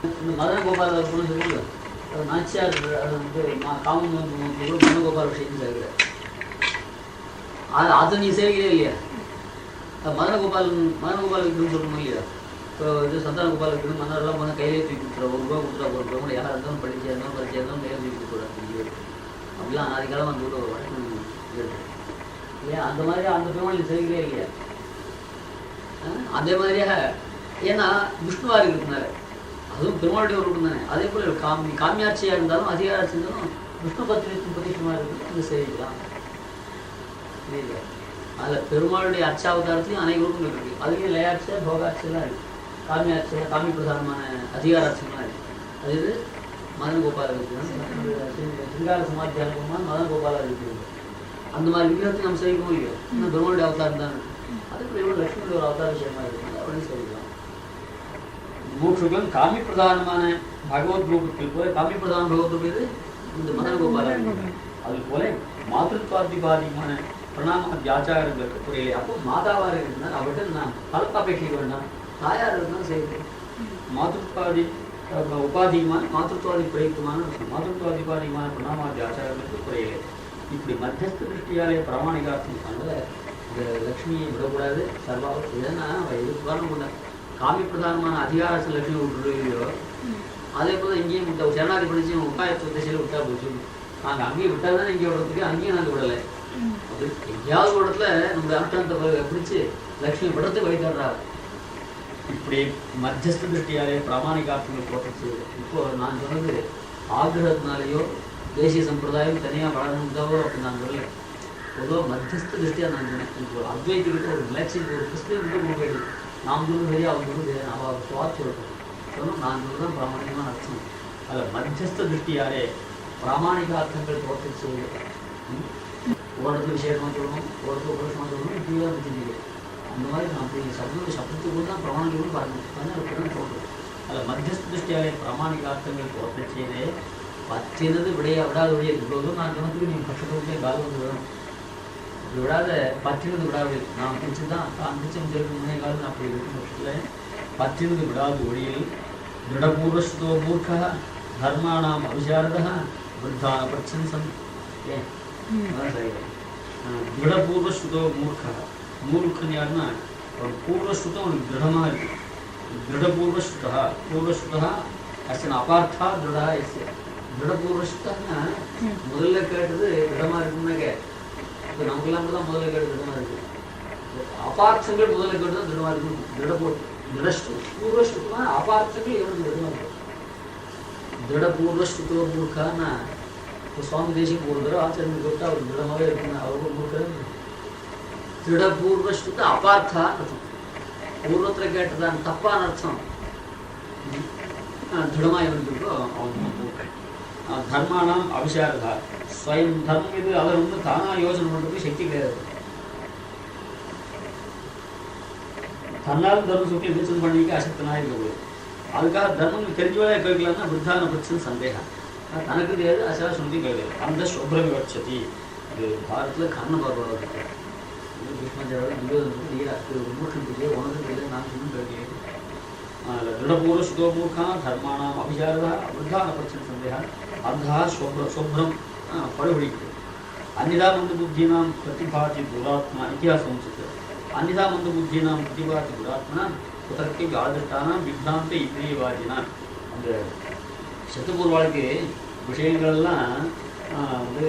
இந்த மதன கோபால சொல்லுங்க, நாச்சியார் வந்து காமன் மதன கோபால விஷயம் சேர்க்கிறார். அதை நீ சேர்க்கிறே இல்லையா? மதன கோபாலுக்குன்னு சொல்லணும் இல்லையா? இப்போ இது சந்தான கோபாலுக்கு மன்னரெல்லாம் போனால் கையிலே தூக்கி கொடுத்துறா, ₹1 கொடுத்துட்டா போகிறோம் கூட யாராக இருந்தாலும் படிச்சு இருந்தாலும் படிச்சு இருந்தாலும் கையில் தூக்கி கொடுத்துறாரு. அப்படிலாம் ஆதிகாலமாக அந்த ஒரு வழக்கம் இல்லையா? அந்த மாதிரி அந்த பெருமாள் செய்கிறே இல்லையா? அதே மாதிரியாக ஏன்னா விஷ்ணுவாக இருக்கிறதுனால அதுவும் பெருமாளுடைய ஒரு ரூபம் தானே. அதே போல் காமியாட்சியாக இருந்தாலும் அதிகாராட்சி இருந்தாலும் விஷ்ணு பிரதிஷ்டமாக இருக்கிறது அங்கே செய்யலாம் இல்லையா? அதில் பெருமாளுடைய அச்சாவதாரத்துலையும் அனைத்து ரூபங்கள் இருக்குது. அதுலேயும் லயாட்சியா போகாட்சியெல்லாம் இருக்குது. காமியாட்சியா காமி பிரதானமான அதிகாராட்சியெல்லாம் இருக்குது. அது இது மதன கோபால இருக்குது. சிங்கார சமாத்தியானமான மதன கோபால இருக்குது. அந்த மாதிரி விக்கிரகத்தை நம்ம செய்யவும் இல்லையோ, இன்னும் பெருமாளுடைய அவதாரம் தான். அதுக்கு எவ்வளோ லட்சுமியோட ஒரு அவதார விஷயமா இருக்குது. அப்படின்னு சொல்லிக்கலாம். மூற்றுகளும் காமி பிரதானமான பகவத் ரூபத்தில் போல காமி பிரதான பகவத் ரூபம் இது இந்த மதன கோபால. அது போல மாத்திருத்வாதிபாதிகமான பிரணாம வியாச்சாரங்களுக்கு புரியலையே. அப்போ மாதாவாக இருந்தால் அவர்கிட்ட நான் பலப்பேட்சிக்க வேண்டாம், தாயார் இருந்தால் செய்யுது. மாத்திருத்வாதி உபாதிகமான மாத்திருத்வாதி பிரயுக்தமான மாத்திருத்வாதிபாதிகமான பிரணாம வியாச்சாரங்களுக்கு புரியலை. இப்படி மத்தியஸ்த திருஷ்டியாலே பிராமணிகார்த்தம் சொன்னதை இந்த லக்ஷ்மியை விடக்கூடாது. சர்வாவும் ஏன்னா எதுக்கு காரணம் கொண்ட காமி பிரதானமான அதிகாரத்தில் லட்சுமி விட்டுருவியோ அதே போல் இங்கேயும் விட்ட சரணாதி படிச்சு உபாயத்தை திசையில் விட்டா போச்சு. நாங்கள் அங்கேயும் விட்டால் தானே இங்கே விடுறதுக்கு அங்கேயும் நாங்கள் விடலை. அப்படி எங்கேயாவது ஒரு இடத்துல நம்ம அனுஷ்டானத்தை பிடிச்சி லக்ஷ்மி விடத்துக்கு வைத்தர்றாரு. இப்படி மத்தியஸ்த திருஷ்டியாலே பிராமணிகார்த்தங்கள் போட்டுச்சு. இப்போ நான் சொன்னது ஆகிரகத்தினாலேயோ தேசிய சம்பிரதாயம் தனியாக வளரணும்தாவோ அப்படி நான் சொல்லலை. பொதுவாக மத்தியஸ்த திருஷ்டியாக நான் சொன்னேன். இப்போ அத்வைத்துக்கிட்ட ஒரு ரிலாக்ஸிங் ஒரு கிறிஸ்துவ விட்டு போயிடுது. நாம் சொல்லும் சரியா அவங்க சொல்லும் சரியா அவள் சுவாட்சி இருக்கும் சொன்னோம். நான் சொல்லுறது தான் பிராமணிகமான அர்த்தம். அதில் மத்தியஸ்த திருஷ்டியாலே பிராமணிகார்த்தங்கள் தோற்று ஓரத்துக்கு விசேஷமாக சொல்லணும், ஓரத்துக்கு உபதேசமாக சொல்லணும், இப்படிதான் வச்சுருக்கு. அந்த மாதிரி நான் அப்படி சப்தத்துக்கு தான் பிரமாணிகளும் பார்க்கணும். அதனால் பிறகு தோன்றும். அதில் மத்தியஸ்த திருஷ்டியாலே பிராமணிகார்த்தங்கள் தோற்று செய்தே பற்றினது விடாத வழியை இவ்வளோதும் நான் சொன்னதுக்கு நீங்கள் பட்சத்துக்கே காலம் வந்து வேணும். அப்படி விடாத பற்றினது விடாது நான் பிடிச்சி தான் தான் பிடிச்ச முடியாது முன்னே காலம் அப்படி இருக்கும் பட்சத்தில் பற்றினது விடாது ஒளியில் திருடபூர்வஸ்தோ மூர்க்கா தர்மானாம் அவிசாரதா விருத்தான பிரச்சனை ஏன் திருடபூர்வஸ்துதோ மூர்க்கா. மூர்க்கன் யாருன்னா ஒரு பூர்வஸ்துதம் அவனுக்கு திருடமாக இருக்கு. திருடபூர்வஸ்துதா பூர்வஸ்துதா அச்சன அபார்த்தா திருடா எஸ். திருடபூர்வஸ்துன்னா முதல்ல கேட்டது திருடமாக இருக்குன்னாக்க இப்போ நமக்கெல்லாம் தான் முதல்ல கேட்டு திருடமாக இருக்கு. அபார்த்தங்கள் முதல்ல கேட்டு தான் திருடமாக இருக்கும். திருடஸ்து பூர்வஸ்துனா அபார்த்தங்கள் எவனுக்கு திருடமாக இருக்கும். திருடபூர்வஸ்துதோ மூர்க்கான்னா இப்போ சுவாமி தேசியம் ஒரு தடவை ஆச்சரியம் கொடுத்தா அவர் திருடமாகவே இருக்குன்னு அவருக்கு மூர்க்க. திருடபூர்வஸ்துத அபார்த்தான்னு அர்த்தம். பூர்வத்தில் கேட்டதான் தப்பான அர்த்தம். திருடமாக எவனுக்கு இருக்கோ அவன் மூர்க்க. தர்மானாம் அவிசாரதா ஸ்வயம் தர்மம் இது அவர் வந்து தானாக யோசனை பண்ணுறதுக்கு சக்தி கிடையாது. தன்னாலும் தர்மம் சுற்றி யோசனை பண்ணிக்க அசக்தனாக இருக்கக்கூடாது. அதுக்காக தர்மம் தெரிஞ்சவளே கேட்கலாம்னா விருத்தான பிரச்சனை சந்தேகம். தனக்கு தெரியாது அசா சொல்லி கேட்கல. அந்த சுப்ரமி வட்சதி இது பாரத்தில் கண்ண பார்வை இருக்கு. மூர்க்கம் தெரியல உனக்கு தெரியல நான் சொல்லும் கேட்கல. திருடபூர்வ சுதோ மூர்க்கா தர்மானாம் அபிசாரதா விருத்தான பிரச்சனை சந்தேகம் அர்த்தா சுப்ரம் படுபடிக்கு அந்நிதா மந்த புத்தினாம் பிரதிபாதி துராத்மா இத்தியாசம் வச்சுட்டு அந்நிதா மந்த புத்தினாம் பிரதிபாதி துராத்மனா குதர்க்கை ஆதிஷ்டானா விப்ராந்த இந்திரியவாதினா. அந்த சத்துப்பூர்வாளுக்கு விஷயங்கள்லாம் வந்து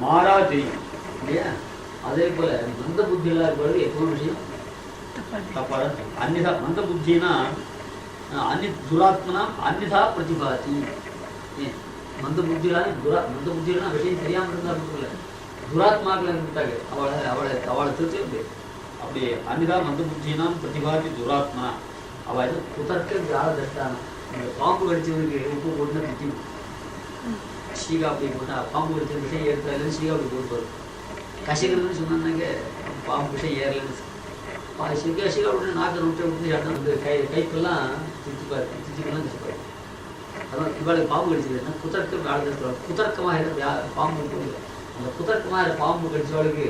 மாறா தெரியும் இல்லையா? அதே போல் மந்த புத்தியெல்லாம் இருக்கிறது எப்போது விஷயம் தப்பாக இருக்கும். அந்நிதா மந்த புத்தினா அந்நி துராத்மனா அந்நிதா பிரதிபாதி. மந்த புத்தியிலான மந்த புத்தியிலாம் விஷயம் தெரியாமல் இருந்தால் இல்லை துராத்மாக்கள் இருந்துட்டாங்க. அவளை திருச்சி அப்படி அந்நிதா மந்த புத்தினாம் பிரதிபாதி துராத்மா. அவள் இது குதர்க்க ஆதிஷ்டானம். இந்த பாம்பு கடிச்சவனுக்கு உப்பு போட்டுனா திட்டி சீகா அப்படி போட்டால் பாம்பு கடிச்ச விஷயம் ஏற்றாலும் சீகா அப்படி போட்டு கசிக்கிறதுன்னு சொன்னாங்க. பாம்பு விஷயம் ஏறலன்னு சீகா விட்டு நாக்கை விட்டு சட்டம் வந்து கைப்பெல்லாம் திச்சிக்கெல்லாம் திச்சுப்பாரு. அதான் இவளுக்கு பாம்பு கடிச்சதுன்னா குதர்க்க ஆதிஷ்டானம். குதர்க்கமாக பாம்பு போடுது. அந்த குதர்க்கமாக பாம்பு கடிச்சவளுக்கு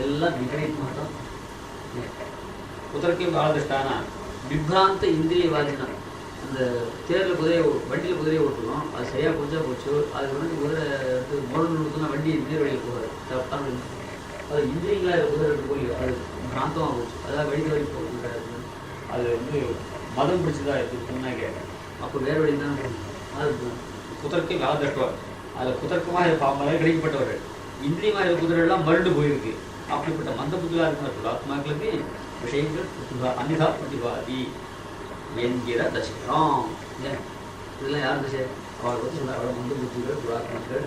எல்லாம் விபரீதமாக தான். குதர்க்க ஆதிஷ்டானா விப்ராந்த இந்திரியவாதினா அந்த தேரில் குதிரையை வண்டியில் குதிரையை ஓட்டணும், அது சரியாக போச்சா போச்சு. அது வந்து குதிரை எடுத்து முரண்டு கொடுத்தோன்னா வண்டி நேர் வழியில் போகாது. அது இந்திரியங்களாக குதிரை எடுத்து போய் அது பிராந்தமாக போச்சு. அதாவது வழி வழி போகிறது அது வந்து மதம் பிடிச்சதா இருக்குன்னாக்க அப்போ வேறு வழி தான் அது குதிரைக்கு வேலை தட்டுவார். அதில் குதர்க்கமாக பாம்பெல்லாம் கிடைக்கப்பட்டவர். இந்திரியமாக குதிரையெல்லாம் மருண்டு போயிருக்கு. அப்படிப்பட்ட மந்த புத்தியாக இருக்கிற ஆத்மாக்களுக்கு விஷயங்கள் அன்னிதா பிரதிபாதி என்கிற தசைதான். இதெல்லாம் யார் தசை? அவள் பற்றி சொன்னார். அவள் மந்த புத்திகள், துராத்மாக்கள்,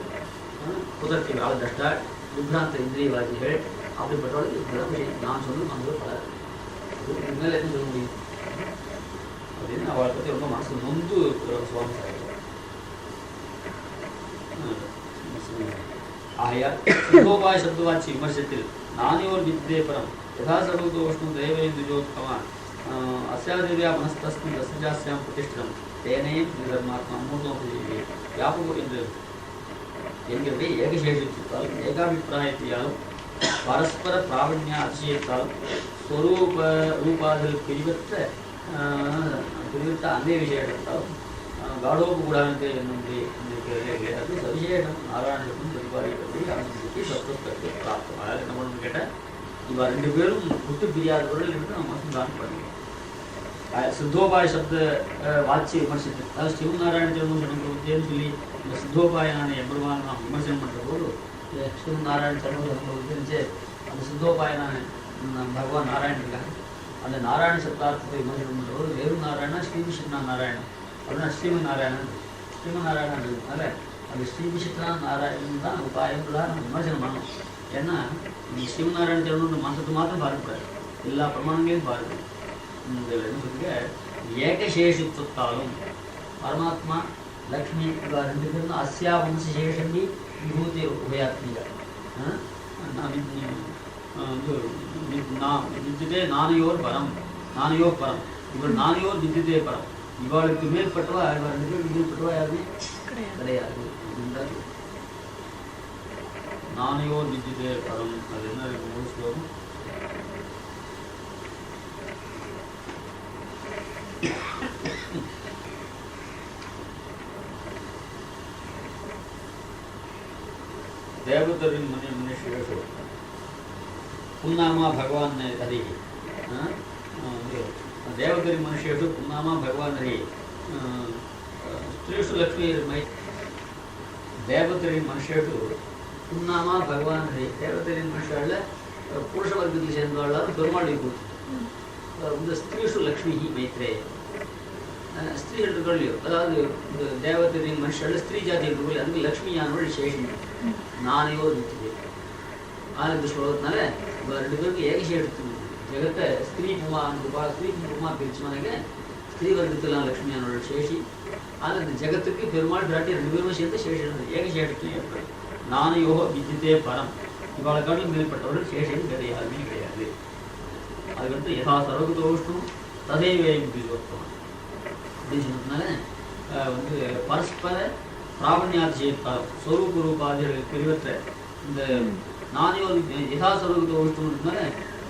குதர்த்தி வேலை தஷ்டா, விப்ராந்த இந்திரியவாதிகள், அப்படிப்பட்டவர்களுக்கு இப்படிதான் விஷயம். நான் சொல்லும் அந்த பல மேலே என்ன சொல்ல முடியும் அப்படின்னு அவளை பற்றி ரொம்ப மனசு நொந்து சுவாமி ஆகையால் சுத்தோபாய சப்தவாச்சி விமர்சத்தில் நானியோர் வித்யே பரம் யதா சர்வதோஷ்ணு தேவேந்துஜோத்கமான் அஸ்யாதிவ்யா மனஸ்தஸ்மின் தஸ்யாஸ்யாம் பிரதிஷ்டிதம் தேனையும் நிதர்மாத்மா மூர்த்தோபதி வியாபகம் என்று என்கிறதை ஏகசேஷித்தாலும் ஏகாபிப்பிராயத்தியாலும் பரஸ்பர பிராவண்ய அதிசயத்தாலும் ஸ்வரூப ரூபாதில் பிரிவற்ற அந்நிய விசேஷத்தாலும் காடோபகூடானத்தை என்னுடைய அது சவிசேஷம் நாராயணத்துக்கும் பிரதிபாதிக்கிறது அனுமதிக்கு சப்தத்தை பிராப்தம். அதாவது என்ன பண்ணணும்னு கேட்டால் இவ ரெண்டு பேரும் விட்டு பிரியாதவர்கள் என்று நம்ம தான் பண்ணுவோம். சித்தோபாய சப்த வாட்சிய விமர்சித்து அதாவது சிவநாராயண சர்மசனத்தை சொல்லி இந்த சித்தோபாயனான எம்பெருமான் நாம் விமர்சனம் பண்ணுற போது சிவநாராயண சர்மசனம் தெரிஞ்சு அந்த சித்தோபாயனான பகவான் நாராயணன் இருக்காங்க. அந்த நாராயண சப்தார்த்தத்தை விமர்சனம் பண்ணுற போது வேறு நாராயணா ஸ்ரீவிஷ்ணா நாராயணன் அப்படின்னா ஸ்ரீமநாராயணன் ஸ்ரீமநாராயணன் இருக்கிறதுனால அந்த ஸ்ரீவிஷ்ணா நாராயணன் தான் உபாயங்களாக நம்ம விமர்சனம் பண்ணணும். ஏன்னா நீ ஸ்ரீமநாராயண சரணம் மனசத்து மாத்திரம் பார்க்கக்கூடாது, எல்லா பிரமாணங்களையும் பாருங்கள். இந்த என்ன சொல்லுங்க ஏகசேஷித்துவத்தாலும் பரமாத்மா லக்ஷ்மி இவா ரெண்டு பேரும் அஸ்யா வம்சசேஷம்பி விபூதி உபயாத்மிக வித்தியதே நானையோர் பரம் நானையோர் பரம் இவள் நானையோர் வித்தியதே பரம் இவாளுக்கு மேற்பட்டவா இவள் ரெண்டு பேருக்கு மேற்பட்டவா யாருமே கிடையாது. நானையோர் வித்தியதே பரம் அது என்ன இருக்கு ஒரு ஸ்லோகம் தேவதரின் மனுஷேஷு புன்னாமா பகவான் ஹரி தேவதரி மனுஷேஷு புன்னாமா பகவான் ஹரி ஸ்திரீஷு லக்ஷ்மி தேவதரி மனுஷேஷு புன்னாமா பகவான் ஹரி தேவதரி மனுஷால புருஷ வர்க்கத்தில் சேர்ந்தவர்களாலும் பெருமாளை கொடுத்து இந்த ஸ்திரீஷு லக்ஷ்மி மைத்ரே ஸ்திரீகள் இருக்கலையோ அதாவது இந்த தேவதரின் மனுஷால ஸ்திரீ ஜாதி இருக்கலையோ அதுக்கு லக்ஷ்மியானவள் சேஷன் நானையோ இருக்குது. இந்த ஸ்லோகத்தினால ரெண்டு பேருக்கு ஏகசேஷத்து ஜெகத்தை ஸ்திரீ புமா ஸ்திரீ புமா பிரிச்சுமானாக்க ஸ்திரீ வர்க்கத்திலாம் லக்ஷ்மியானவள் சேஷி. ஆனால் இந்த ஜெகத்துக்கு பெருமாள் பிராட்டி ரெண்டு பேரும் சேர்ந்து சேஷன் ஏகசேஷத்தும் ஏற்படும். நானையோ வித்தியதே பரம் இவாளை காட்டிலும் மேற்பட்டவர்கள் சேஷன் வேறு யாருமே கிடையாது. அதுக்கடுத்து யதா சர்வதோஷ்ணும் ததைவேயம் பிரிவர்த்தம் அப்படின்னு சொன்னதுனால வந்து பரஸ்பர பிராவண்யாதிசயத்தால் ஸ்வரூப ரூபாதிகளுக்கு பிரிவற்ற இந்த நானையோர் யதா சர்வதோஷ்ணுனால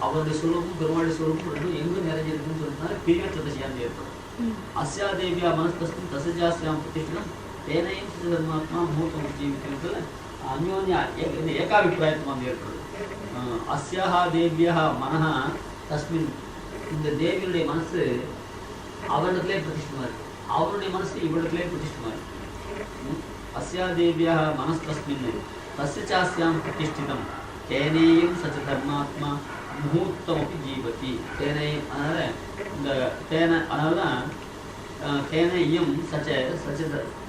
அவருடைய ஸ்வரூபம் பெருமாளுடைய ஸ்வரூபம் ரெண்டும் எங்கு நிறைஞ்சிருக்குன்னு சொன்னதுனால பிரிவற்றத்தை சேர்ந்து ஏற்படும். அஸ்யா தேவியா மனஸ்தஸ்தும் தசஜாஸ்யாம் பிரதிஷ்டிதம் தேனையும் சிதர்மாத்மா மூர்த்தம் ஜீவிக்கிறதுல அந்யோன்யா ஏகாபிப்பிராயத்துவம் வந்து ஏற்படுது. அஸ்யா தேவியா மனஹ தஸ்மின் இந்த தேவியுடைய மனசு அவரிடத்திலே பிரதிஷ்டமா இருக்கு, அவருடைய மனசு இவரிடத்திலே பிரதிஷ்டமா இருக்கு. அஸ்யா தேவியா மனஸ்தஸ்மின் தஸ்ய சாஸ்யாம் பிரதிஷ்டிதம் தேனேயம் சச்ச தர்மாத்மா முகூர்த்தமப்பி ஜீவதி தேனையும் அதனால இந்த அதனாலதான் தேனையும்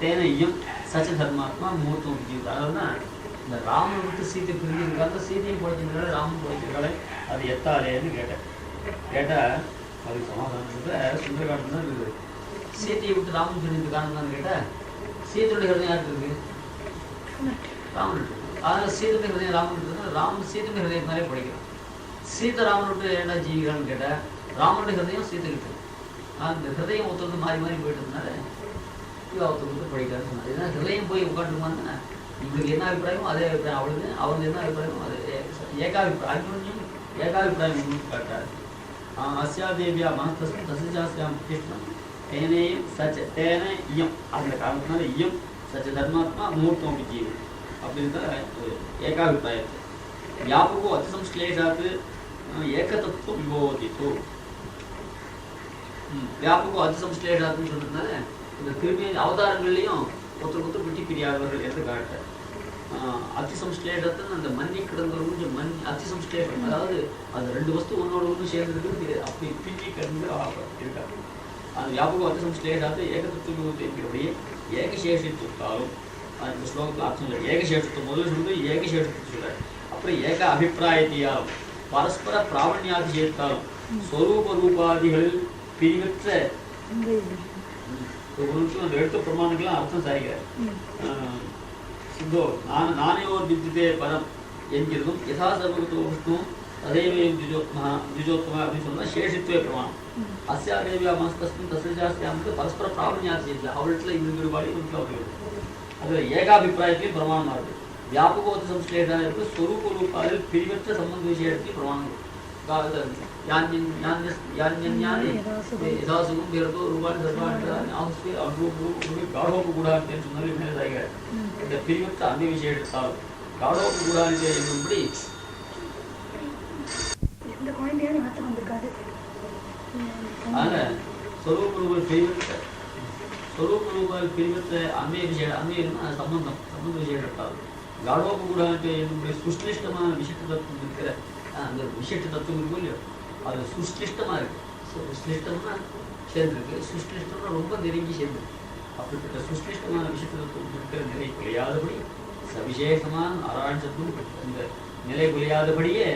தேனையும் சச்ச தர்மாத்மா முகூர்த்தம் ஜீவதி. அதனால்தான் இந்த ராமனை விட்டு சீத்தை பிரிஞ்சிருக்காங்க, சீத்தையும் குறைச்சிருக்காங்க, ராமன் குறைச்சிருக்காங்க. அது எத்தாலேன்னு கேட்டால் அதுக்கு சமாதானம் சுந்தரகாண்டம் தான் இருக்குது. சீத்தையை விட்டு ராமன் பிரிஞ்சு காரணம் கேட்டால் சீத்தையுடைய ஹிருதயம் யாருக்கு இருக்கு? ராமன் இருக்கு. அதனால் சீதையுடைய ஹிருதயம் ராமன் இருக்குதுன்னா ராமன் சீதையுடைய ஹிருதயத்தினாலே படிக்கிறான். சீத்தை ராமன் விட்டு என்ன ஜீவிக்கிறான்னு கேட்டால் ராமனுடைய ஹிருதயம் சீத்தை இருக்கு. அந்த ஹிருதயம் ஒருத்தருக்கு மாறி மாறி போயிட்டதுனால இவ ஒருத்தருக்கு படிக்கிறான்னு சொன்னார். ஏன்னா ஹிருதயம் போய் உட்காந்துருமான்னா இவருக்கு என்ன அபிப்பிராயமோ அதே அபிப்பிராயம் அவளுக்கு, அவருக்கு என்ன அபிப்பிராயமோ அது ஏகாபிப்பிராயம் ஏகாபிப்பிராயம் காட்டாரு. அஸ்யா தேவியா மனஸ்தஸ்மின் தஸ்யாஸ்யாம் பிரதிஷ்டிதம் தேனையும் சச்ச தேன இயம் அந்த காரணத்தினால இயம் சச்ச தர்மாத்மா முகூர்த்தம் அப்படி ஜீவன் அப்படின்னு ஏகாபிப்பிராயத்தை வியாபகம் அதிசம்ஸ்லேஷாத்து ஏகதத்துவம் விபோதித்து வியாபகம் அதிசம்ஸ்லேஷாத்துன்னு சொல்றதுனால இந்த திரும்பி அவதாரங்கள்லையும் ஒருத்தர் விட்டு பிரியாதவர்கள் என்று காட்ட அதிசம்ஸ்லேஷத்துன்னு அந்த மண்ணி கிடந்தவர்கள் மண் அதிசம்ஸ்லேஷம் அதாவது அந்த ரெண்டு வஸ்து ஒன்னோட ஒன்று சேர்ந்துருக்கு அப்படி பின்னி கிடந்து இருக்காங்க அந்த வியாபகம் அதிசம்ஸ்லேஷாத்து ஏகதத்துவ விபோதிக்கிறபடியே ஏகசேஷித்துவத்தாலும் அந்த ஸ்லோகத்தில் அர்த்தம் இல்லை ஏகசேஷத்துவம் முதல்ல சொல்றது ஏகசேஷத்துவம் சொல்றாரு அப்புறம் ஏக அபிப்பிராயத்தையாலும் பரஸ்பர பிராவண்யாதிசேத்தாலும் ஸ்வரூப ரூபாதிகளில் பிரிவற்ற அந்த எழுத்து பிரமாணங்கள்லாம் அர்த்தம் சாரிக்கிறார் சித்தோ நானேயோர் வித்தியதே பரம் என்கிறதும் யதா சர்வகத்தோ விஷ்ணு ததேவயம் திஜோத்மா அப்படின்னு சொன்னா சேஷித்துவே பிரமாணம் அஸ்யா தேவியா மனஸ்தஸ்மின் தஸ்யாஸ்யாமுக்கு பரஸ்பர பிராவண்யாதிசேத்தில் அவளிடத்துல இந்த ரூபாடி அவர்கள் அதுல ஏகாபிப்பிராயத்திலையும் பிரமாணமா இருக்கு வியாபகோத்த சம்ஸ்லேஷம் இருக்கு ஸ்வரூப ரூபாவில் பிரிவற்ற சம்பந்த விஷயத்தையும் பிரமாணம் யதாசுகம் பேரதோ ரூபாய் சர்வாணி ஆசுஸ்வே அனுபவம் காடோப்பு கூடாதுன்னு சொன்னாலே மேலே சாய்கிறார் இந்த பிரிவற்ற அந்த விஷயம் எடுத்தாலும் காடோப்பு கூடாது என்னும்படி அதனால ஸ்வரூப ரூபாய் பிரிவற்ற அண்மைய விஷயம் அண்மையம் சம்பந்த விஷயம் எடுத்தாலும் காடோப்பு கூடாது என்னுடைய சுஷ்லிஷ்டமான விசிஷ்ட தத்துவம் இருக்கிற அந்த விசேஷ தத்துவம் இருக்கும் இல்லையோ அது சுஷ்லிஷ்டமாக இருக்குது சுஷ்லிஷ்டம்னா சேர்ந்துருக்கு சுஷ்லிஷ்டம்னா ரொம்ப நெருங்கி சேர்ந்துருக்கு அப்படிப்பட்ட சுஷ்லிஷ்டமான விசேஷ தத்துவம் இருக்கிற நிலை குலையாதபடி சவிசேஷமான நாராயண சத்துவம் அந்த நிலை குலையாதபடியே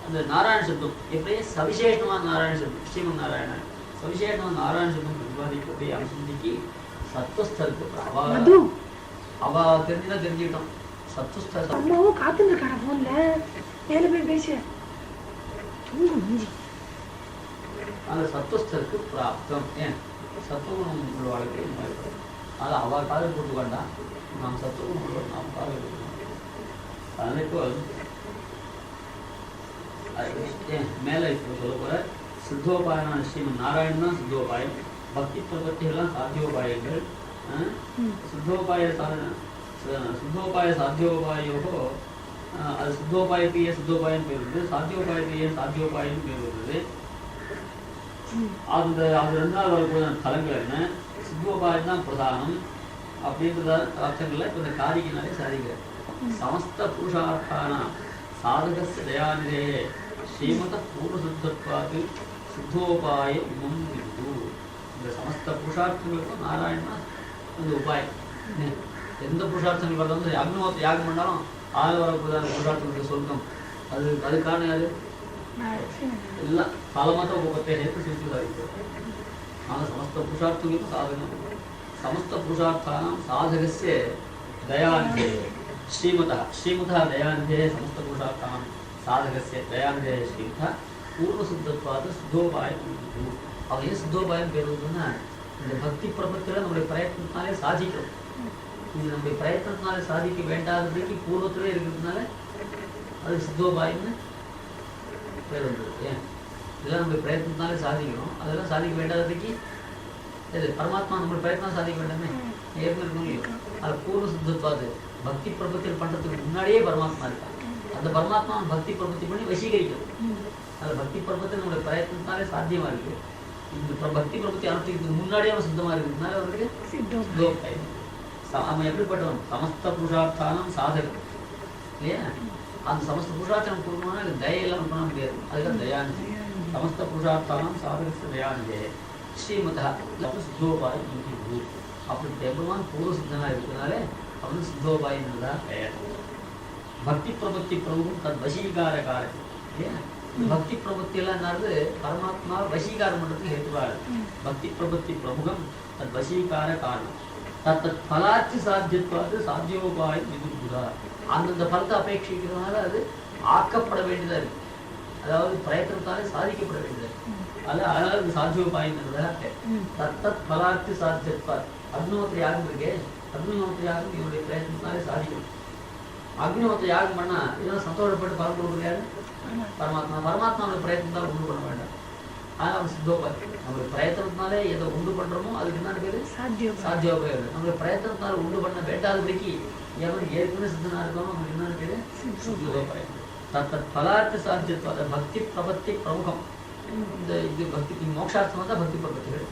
அந்த நாராயண சத்துவம் எப்படியே சவிசேஷமான நாராயண சத்துவம் ஸ்ரீமன் நாராயணன் சவிசேஷமான நாராயண சத்துவம் பிரதிபாதிக்கக்கூடிய அம்சந்திக்கு சத்வஸ்தருக்கு அவ தெரிஞ்சுதான் தெரிஞ்சுக்கிட்டோம் சத்வஸ்த அம்மாவும் காத்துருக்காடா போன்ல மேல போய் பேச அந்த சத்வஸ்தருக்கு பிராப்தம் ஏன் சத்துவகுணம் உள்ள வாழ்க்கை அது அவ காதல் போட்டு வேண்டாம் நாம் சத்துவகுணம் உள்ள நாம் காதல் போட்டுக்கணும் அதனால இப்போ ஏன் மேலே இப்போ சொல்ல போற சித்தோபாயமான ஸ்ரீமன் நாராயணன் தான் சித்தோபாயம் பக்தி பிரபத்திகள்லாம் சாத்தியோபாயங்கள் சித்தோபாய சித்தோபாய சாத்தியோபாயோ அது சித்தோபாயத்தையே சித்தோபாயம் பேர் வருது சாத்தியோபாயத்தையே சாத்தியோபாயம் பேர் வருது அந்த அது ரெண்டாவது வரக்கூடிய தலங்கள் என்ன சித்தோபாயம் தான் பிரதானம் அப்படின்றத அர்த்தங்கள்ல இப்போ இந்த காரிக்கினாலே சாதிக்கிற சமஸ்த புருஷார்த்தான சாதகஸ்ய தயாநிதே ஸ்ரீமத பூர்வசுத்தத்வாது சித்தோபாய இமம் விது இந்த சமஸ்த புருஷார்த்தங்களுக்கும் நாராயணனா அந்த உபாயம் எந்த புருஷார்த்தங்கள் வரலாம் அக்னிஹோத்திர யாகம் பண்ணாலும் ஆள் வரக்கூடாது புருஷார்த்தங்களுக்கு சொர்க்கம் அதுக்கான யாரு எல்லாம் காலமாத்த ஒவ்வொருத்தையும் நேற்று சிரித்து சாதிக்கிறோம் ஆனால் சமஸ்த புருஷார்த்தங்களுக்கும் சாதகம் சமஸ்த புருஷார்த்தானாம் சாதகஸ்ய தயாநிதே ஸ்ரீமதா தயாநிதே சமஸ்த புருஷார்த்தானாம் சாதகஸ்ய தயாநிதே ஸ்ரீமதா பூர்வசித்தத்வாத சித்தோபாயம் அவர் ஏன் சித்தோபாயம் பேர் வருதுன்னா இந்த பக்தி பிரபத்தில நம்முடைய பிரயத்னத்தினாலே சாதிக்கிறோம் இது நம்முடைய பிரயத்னத்தினாலே சாதிக்க வேண்டாததுக்கு பூர்வத்திலே இருக்கிறதுனால அது சித்தோபாயம்னு பேர் வந்தது ஏன் இதெல்லாம் நம்முடைய பிரயத்னத்தினாலே சாதிக்கணும் அதெல்லாம் சாதிக்க வேண்டாததுக்கு இது பரமாத்மா நம்மளுடைய பிரயத்னம் சாதிக்க வேண்டாமே ஏற்கனவே இருக்கணும் இல்லையோ அது பூர்வ சித்தத்வாது பக்தி பிரபத்தில் பண்றதுக்கு முன்னாடியே பரமாத்மா இருக்காங்க அந்த பரமாத்மா பக்தி பிரபத்தி பண்ணி வசீகரிக்கணும் அந்த பக்தி பிரபத்தை நம்முடைய பிரயத்னத்தினாலே சாத்தியமா இருக்கு இந்த பக்தி பிரபத்தி அனுப்பிக்கிறதுக்கு முன்னாடியே அவன் சித்தமா இருக்கிறதுனால அவருக்கு சித்தோபாயம் அவன் எப்படிப்பட்டவன் சமஸ்த புருஷார்த்தானம் சாதகம் இல்லையா அந்த சமஸ்த புருஷார்த்தம் கொடுக்கணும்னா அது தயெல்லாம் பண்ண முடியாது அதுதான் தயாநிதி சமஸ்த புருஷார்த்தானம் சாதகஸ்ய தயாநிதே ஸ்ரீமதா சித்தோபாயம் அப்படி பெருமான் பூர்வ சித்தனா இருக்கிறதுனாலே அவனுக்கு சித்தோபாயம் தான் பெயர் பக்தி பிரபத்தி பிரபுவும் தன் வசீகார காரகம் இல்லையா பக்தி பிரபத்தி எல்லாம் என்னது பரமாத்மா வசீகாரம் பண்றதுக்கு ஹேத்துவாரு பக்தி பிரபத்தி பிரமுகம் தன் வசீகார காரணம் தத் பலாட்சி சாத்தியத்வாது சாத்தியோபாயம் விதுர்புதா அந்தந்த பலத்தை அபேட்சிக்கிறதுனால அது ஆக்கப்பட வேண்டியதா இருக்கு அதாவது பிரயத்தனத்தாலே சாதிக்கப்பட வேண்டியதா இருக்கு அதாவது சாத்தியோபாயம் தத் பலாட்சி சாத்தியத்வாது அக்னிஹோத்திர யாகம் இருக்கே அக்னிஹோத்திர யாகம் இவருடைய பிரயத்தனத்தாலே சாதிக்கணும் அக்னிஹோத்திர யாகம் பண்ணா இதெல்லாம் சந்தோஷப்பட்டு பலன் கொடுக்குறது யாரு பரமாத்மாவோட பிரயத்னத்தால் ஒன்றும் பண்ண வேண்டாம் ஆனால் அவன் சித்தோபாயம். நம்ம பிரயத்தனத்தினாலே எதை உண்டு பண்றோமோ அதுக்கு என்ன பேரு? சாத்தியோபாயம். நம்ம பிரயத்தனத்தினால உண்டு பண்ண வேண்டாதபடிக்கு எவன் ஏற்கனவே சித்தனா இருக்கானோ அவனுக்கு என்ன பேரு? சித்தோபாயம். தத் பலார்த்த சாத்தியத்துவ பக்தி பிரபத்தி பிரமுகம். இந்த இது பக்தி மோட்சார்த்தம் வந்தால் பக்தி பிரபத்திகள்,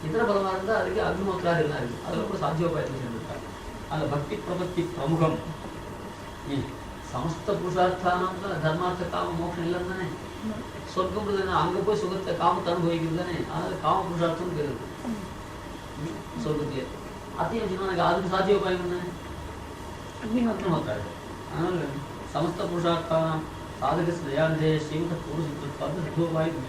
இதர பலமாக இருந்தால் அதுக்கு அக்னிமோத்திராதி எல்லாம் இருக்கு. அதில் கூட சாத்தியோபாயத்தில் சேர்ந்துருக்காங்க. அதில் பக்தி பிரபத்தி பிரமுகம். சமஸ்த புருஷார்த்தானம் தர்மார்த்த காம மோட்சம் இல்லைன்னு தானே. சொர்க்கம்ன்றது என்ன? அங்கே போய் சுகத்தை காமத்தை அனுபவிக்கிறது தானே. அதனால காம புருஷார்த்தம்னு பேர் இருக்கு சொர்க்கத்திலே. அத்தையும் வச்சுக்கணும் எனக்கு அதுக்கு சாத்தியோபாயம் தானே அக்னிமோத்திராதி. அதனால சமஸ்த புருஷார்த்தானம் சாதக தயாந்தே ஸ்ரீமத புருஷோபாயம்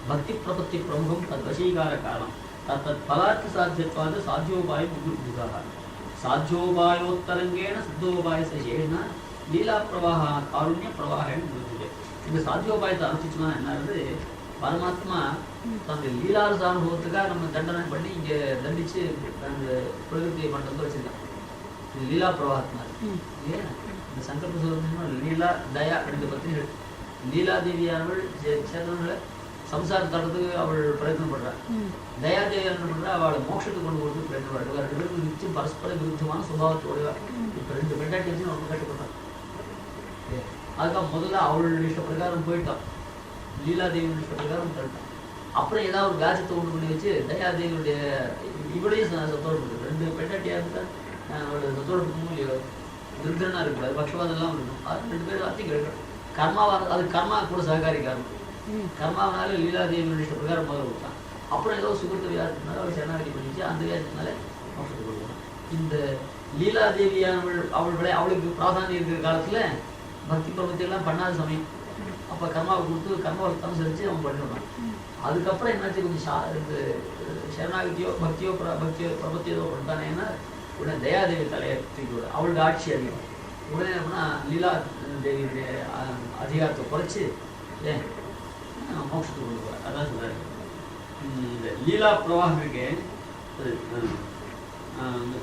பக்தி பிரபத்தி பிரமுகம் தத் வசீகார காரணம் தத் பலார்த்த சாத்தியத்வாது சாத்தியோபாயம் உத்புதாக சாத்தியோபாயோத்தரங்கேன சித்தோபாய சேஷனா லீலா பிரவாக காருண்ய பிரவாகம் இருக்குது. இந்த சாத்தியோபாயத்தை அனுப்பிச்சுன்னா என்னது? பரமாத்மா தன்னுடைய லீலாரச அனுபவத்துக்காக நம்ம தண்டனை பண்ணி இங்கே தண்டிச்சு அந்த பிரகிருத்தியை பண்ணுறது வச்சிருக்கான். இது லீலா பிரவாகத்தினால இல்லையா? இந்த சங்கல்ப சொல்லுன்னா லீலா தயா ரெண்டு பத்தினிகள். லீலா தேவியானவள் சேதனங்களை சம்சாரம் தடுறதுக்கு அவள் பிரயத்னம் பண்றாள். தயாதேவி என்ன பண்றா? அவளை மோட்சத்துக்கு கொண்டு போகிறது பிரயத்னம் பண்றாள். ரெண்டு பேரும் நிச்சயம் பரஸ்பர விருத்தமான சுபாவத்தோட இப்போ ரெண்டு பெண்டாட்டி வச்சு ரொம்ப கட்டுப்பட்டான். அதுக்காக முதல்ல அவளுடைய இஷ்ட பிரகாரம் போயிட்டான், லீலாதேவியோட இஷ்ட பிரகாரம் தள்ளிட்டான். அப்புறம் ஏதாவது ஒரு காஜத்தை ஒன்று பண்ணி வச்சு தயாதேவியுடைய இவளையும் சத்தோடப்படுது. ரெண்டு பெண்டாட்டியாக இருந்தால் அவளோட சத்தோடப்படுத்தணும் இல்லையோ, திருத்தனா இருக்கக்கூடாது, பட்சவாதெல்லாம் இருக்கணும். அது ரெண்டு பேரும் வார்த்தையும் கேட்கணும். கர்மாவாக அது கர்மா கூட சககாரி காரணம். கர்மாவனால லீலாதேவியோட இஷ்ட பிரகாரம் முதல்ல கொடுத்தான். அப்புறம் ஏதோ சுகத்தை வியாசத்தினால அவள் சரணாகதி பண்ணிச்சு. அந்த வியாசத்தினால மோட்சத்துக்கு கொடுக்கலாம். இந்த லீலாதேவியானவள் அவளுக்கு பிராதானியம் இருக்கிற காலத்துல பக்தி பிரபத்தியெல்லாம் பண்ணாத சமயம். அப்போ கர்மாவை கொடுத்து கர்மாவை அனுசரித்து அவன் பண்ணிவிடுவான். அதுக்கப்புறம் என்னாச்சு? கொஞ்சம் இந்த சரணாகதியோ பக்தியோ பிரபத்தியோ பண்ணிட்டானேன்னா உடனே தயாதேவி தலையை தூக்கிவிடும். அவளுக்கு ஆட்சி அதிகம். உடனே அப்படின்னா லீலா தேவியுடைய அதிகாரத்தை குறைச்சி மோட்சத்துக்கு கொடுக்குவார். அதான் சொல்றாரு. இந்த லீலா பிரவாகம் இருக்கே,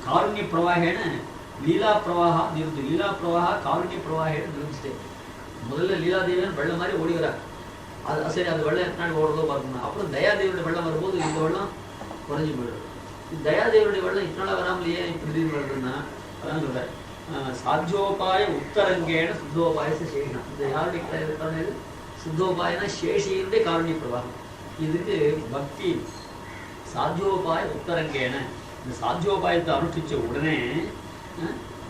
காருண்ய பிரவாகேன லீலா பிரவாக நிறுத்து. லீலா பிரவாக காருண்ய பிரவாகேன நிறுத்திட்டு முதல்ல லீலாதேவியான வெள்ளம் மாதிரி ஓடி வராங்க. அது சரி, அது வெள்ளம் எத்தனை ஓடுறதோ பார்க்கணும். அப்புறம் தயாதேவியோட வெள்ளம் வரும்போது இந்த வெள்ளம் குறைஞ்சி போயிடும். தயாதேவியுடைய வெள்ளம் இத்தனால வராமலையே திடீர்னு வருதுன்னா அதான் சொல்றாரு. சாத்தியோபாய உத்தரங்கேன சித்தோபாய சேஷனா. இந்த யாருடைய கருணை? சித்தோபாயனா சேஷியுடைய காருண்ய பிரவாகம். இதுக்கு பக்தி சாத்தியோபாய உத்தரங்கேன. இந்த சாத்தியோபாயத்தை அனுஷ்டிச்ச உடனே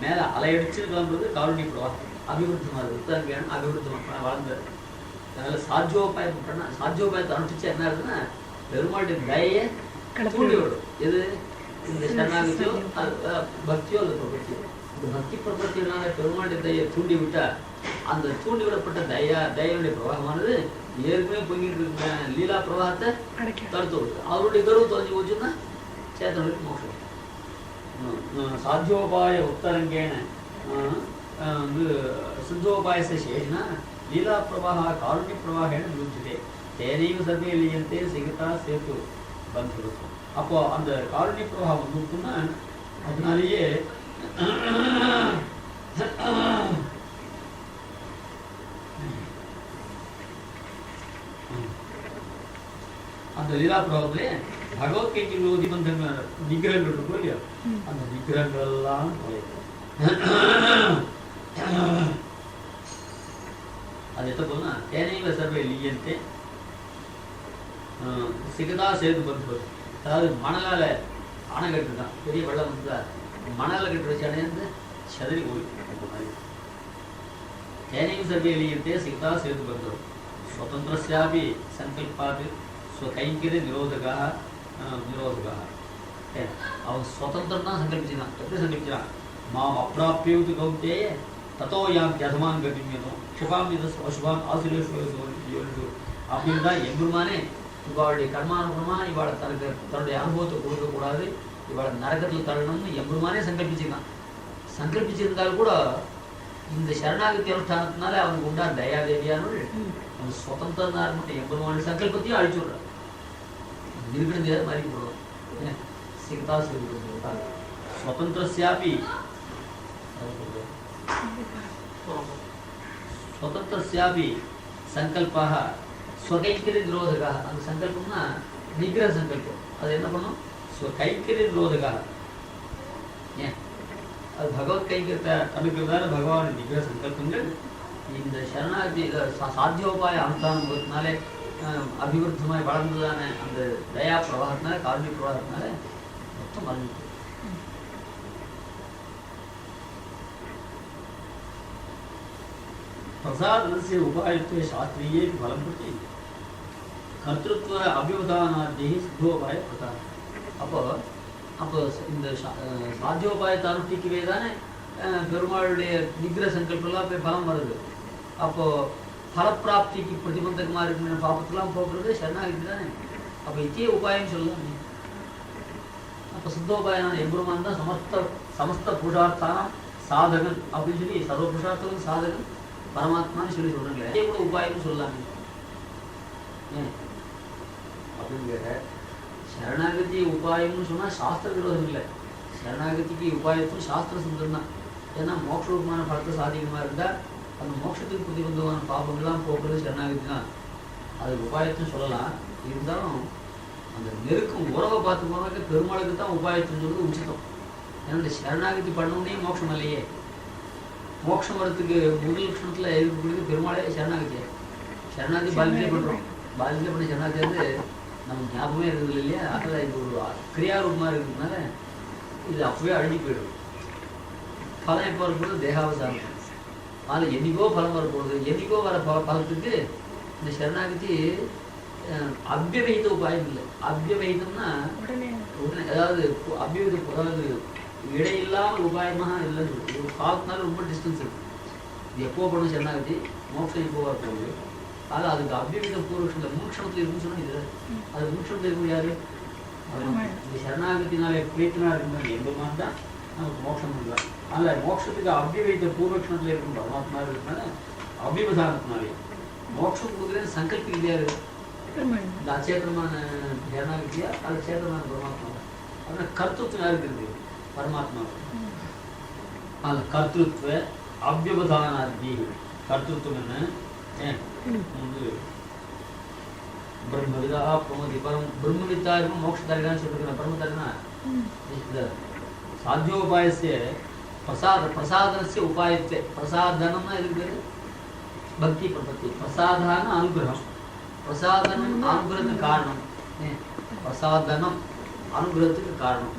மேல அலையடிச்சு கிளம்புறது காருண்ய பிரவாகம். அபிவிருத்தமாக உத்தரங்கேன அபிவிருத்தமாக வளர்ந்தாரு. அதனால சாத்தியோபாயம் பண்ணா சாத்தியோபாயத்தை அனுஷ்டிச்சா என்ன ஆகுதுன்னா பெருமாளுடைய தயையை தூண்டி விடும். எது? இந்த சரணாகதியோ பக்தியோ அல்லது பிரபத்தியோ. இந்த பக்தி பிரபத்தியனால பெருமாளுடைய தயையை தூண்டி விட்டா அந்த தூண்டி விடப்பட்ட தயனுடைய பிரவாகமானது ஏற்கனவே பொங்கிட்டு இருக்க லீலா பிரவாகத்தை தடுத்து விடுது. அவருடைய கருவு தொலைஞ்சு போச்சுன்னா சேத்தனுக்கு மோட்சம். சாத்தியோபாய உத்தரங்கேன சித்தோபாய சேஷனா லீலா பிரவாக காருண்ய பிரவாகேன நிறுத்திட்டே தேனையும் சர்வே லீயந்தே சிகிதா சேர்த்து பந்து. அப்போ அந்த காருண்ய பிரவாகம் வந்துட்டுன்னா அதனாலேயே அந்த லீலா பிரபாவத்திலே பகவத்கீதை விரோதி நிகிரகங்கள் இருக்கும் இல்லையா, அந்த நிகிரகங்கள் எல்லாம் அது எத்த போதுனா தேனைவ சர்வே லீயந்தே சிகதா சேது பந்து. அதாவது மணலால் அணை கட்டுதான், பெரிய வெள்ளம் வந்துதா மணலை கட்டு வச்சு அணைந்து சதறி போய் தேனைவ சர்வே லீயந்தே சிகதா சேது பந்து. ஸ்வதந்திரஸ்யாபி சங்கல்பாத் ஸ்வகைங்கிர நிரோதகாக. அவன் சுதந்திரம் தான் சங்கல்பிச்சுதான். எப்படி சங்கல்பிச்சான்? மாம் அப்பிராப்பியது கௌந்தேய தத்தோ யாம் ஜதமான் கதிமியதும் ஷிபாம் இது அசுபாம் ஆசிரியர் அப்படின்னு தான் எம்பெருமானே இவாளுடைய கர்மானுகுணமாக இவாளை தன்னுடைய அனுபவத்தை கொடுக்கக்கூடாது, இவாளை நரகத்தில் தள்ளணும்னு எம்பெருமானே சங்கல்பிச்சுக்கலாம். சங்கல்பிச்சிருந்தால் கூட இந்த சரணாகதி அனுஷ்டானத்தினால அவனுக்கு உண்டான தயாதேவியானவள் அவன் சுதந்திரனாக இருக்கட்டும் எம்பெருமானுடைய சங்கல்பத்தையும் அழிச்சு விடுறான். இருக்கிற மாதிரி போடுவான். சிகதா சொல்லிட்டு ஸ்வதந்திரஸ்யாபி ஸ்வதந்திரஸ்யாபி சங்கல்பாக ஸ்வகைக்கரி நிரோதகாக. அந்த சங்கல்பம்னா நிகிரக சங்கல்பம். அது என்ன பண்ணும்? ஸ்வகைக்கரி நிரோதகாக. ஏன் அது பகவத் கைங்கரத்தை தடுக்கிறதால பகவான் நிகிரக சங்கல்பங்கள் இந்த சரணாகதி சாத்தியோபாய அனுஷ்டானத்தினாலே அபிவிருத்தமாய் வளர்ந்ததான அந்த தயா பிரவாகத்தினால கார்மிக பிரவாகத்தினால மொத்தம் மறந்துட்டு. प्रसादस्य उपायत्वे शास्त्रीये फलं प्रति कर्तृत्व अभ्युदानाद्यै सिद्धोपाय प्रकार. அப்போ இந்த சாத்தியோபாயத்தை அனுஷ்டிக்கவே தானே பெருமாளுடைய நிகிர சங்கல்பெல்லாம் போய் பலம் வருது. அப்போ பலப்பிராப்திக்கு பிரதிபந்தகமாக இருக்கிற பாப்பத்தெல்லாம் போக்குறது சரணாகதி தானே. அப்போ இத்திய உபாயம் சொல்லலாம். அப்போ சித்தோபாயனான எம்பெருமான் தான் சமஸ்த புருஷார்த்தான சாதகன் அப்படின்னு சொல்லி சர்வ புருஷார்த்தம் சாதகன் பரமாத்மான்னு சொல்லி சொல்றாங்களே, அதே கூட உபாயம்னு சொல்லலாமே. ஏன் அப்படிங்கிற சரணாகதி உபாயம்னு சொன்னா சாஸ்திர விரோதம் இல்லை. சரணாகதிக்கு உபாயத்தும் சாஸ்திர சுந்தரம் தான். ஏன்னா மோட்சரூபமான பலத்தை சாதிகமா இருந்தா அந்த மோட்சத்துக்கு பிரதிபந்தமான பாபங்கள்லாம் போக்குறது சரணாகதி தான். அதுக்கு உபாயத்தும் சொல்லலாம். இருந்தாலும் அந்த நெருக்கம் உறவை பார்த்து போனாக்க பெருமாளுக்கு தான் உபாயத்துன்னு சொல்றது உச்சிதம். ஏன்னா இந்த சரணாகதி பண்ணவுடனே மோட்சம் இல்லையே. மோட்சம் வரத்துக்கு முதல் லட்சணத்துல இருக்கக்கூடியது பெருமாளே சரணாகதி. சரணாகதி பால்யத்திலே பண்றோம். பால்யத்திலே பண்ண சரணாகதி வந்து நம்ம ஞாபகமே இருக்குது இல்லையா. அதில் இது ஒரு கிரியாரூபமாக இருக்கிறதுனால இது அப்பவே அழிஞ்சு போயிடும். பலம் எப்போ வரப்போகுது? தேகாவசானம். அதில் என்னைக்கோ பலம் வரப்போகுது. என்னைக்கோ வர பலத்துக்கு இந்த சரணாகதி அபியவகித உபாயம் இல்லை. அபியவகிதம்னா உடனே, அதாவது அபியவிதம், அதாவது இடையில்லாமல் உபாயமாக இல்லைன்னு சொல்லுது. ஒரு காலத்தினால ரொம்ப டிஸ்டன்ஸ் இருக்குது. இது எப்போ பண்ணணும் சரணாகதி? மோட்சம் எப்போ வரப்போகுது? அது அதுக்கு அபியவித பூர்வக்ஷத்தில் மூக்ஷணத்தில் இருக்குன்னு சொன்னால் இது அது மூக்ஷணத்தில் இருக்க முடியாது. இந்த சரணாகத்தினாலே பிரீத்தனா இருக்கும்போது எம்பெருமான் தான் நமக்கு மோட்சம் பண்ணுறான். அதில் மோட்சத்துக்கு அபியவித பூர்வக்ஷணத்தில் இருக்கும் பரமாத்மா இருக்கிறதுனால அபியவதானத்தினாலே மோட்சம் கொடுக்குறது சங்கல்பிக்கலையா இருக்கு. இந்த அச்சேதனமான சரணாகதியா அது சேதனமான பரமாத்மா. அதனால் கர்த்தத்துவம் யாருக்கு இருக்குது? பரமாத்மா. அந்த கர்த்தத்துவ அபியவதானாதி கர்த்தத்துவம் என்ன? பிரம்மவிதா பிரமதி பரம் பிரம்மவித்தா இருக்கும் மோட்சதாரிதான் சொல்லிருக்கேன். பிரம்மதாரினா இந்த சாத்தியோபாயசிய பிரசாதனசிய உபாயத்தை பிரசாதனம்னா இருக்கு பக்தி பிரபத்தி. பிரசாதான அனுகிரகம். பிரசாதனம் அனுகிரகத்துக்கு காரணம். பிரசாதனம் அனுகிரகத்துக்கு காரணம்.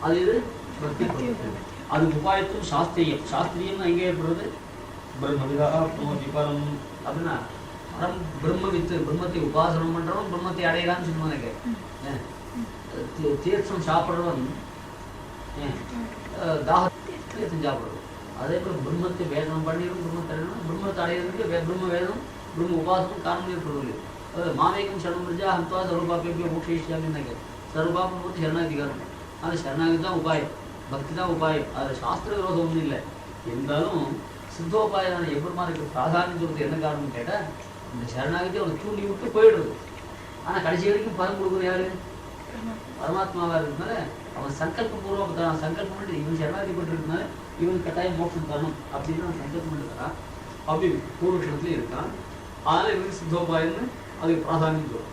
அது இது பக்தி பிரபத்தி. அது உபாயத்தும் சாஸ்திரியம். சாஸ்திரியம்னா எங்கே ஏற்படுறது? பிரம்மவிதா பிரமதி பரம் அப்படின்னா பரம் பிரம்மவித்து பிரம்மத்தை உபாசனம் பண்றவன் பிரம்மத்தை அடையலான்னு சொல்லுவாங்க. தீர்த்தம் சாப்பிட்றவன் தீர்த்தம் சாப்பிட்றவன். அதே போல பிரம்மத்தை வேதனம் பண்ணிடும் பிரம்மத்தை அடையணும். பிரம்மத்தை அடையிறதுக்கு பிரம்ம வேதம் பிரம்ம உபாசனம் காரணம் ஏற்படுவது. மாவேகம் சரணம் பிரஜா ஹந்தா சர்வபாப்பேபியோ மோக்ஷயிஷ்யாமின்னாங்க. சர்வபாப்பம் வந்து சரணாதிகாரம். அது சரணாகதி தான் உபாயம். பக்தி தான் உபாயம். அதில் சாஸ்திர விரோதம் ஒன்றும் இல்லை. இருந்தாலும் சித்தோபாயனான எம்பெருமானுக்கு பிராதானியம் சொல்றது என்ன காரணம்னு கேட்டால் இந்த சரணாகதி அவனை தூண்டி விட்டு போயிடுறது. ஆனால் கடைசி வரைக்கும் பலம் கொடுக்குறது யாரு? பரமாத்மாவாக இருக்கிறதுனால அவன் சங்கல்பபூர்வம் தான் சங்கல்பம் பண்ணிட்டு இவன் சரணாகதி பண்ணிருக்கனால இவன் கட்டாயம் மோட்சம் தரணும் அப்படின்னு அவன் சங்கல்பம் பண்ணிருக்கான். அப்படி பூர்வக்ஷணத்துலேயும் இருக்கான். அதனால் இவனுக்கு சித்தோபாயம்னு அதுக்கு பிராதானியம் சொல்லும்.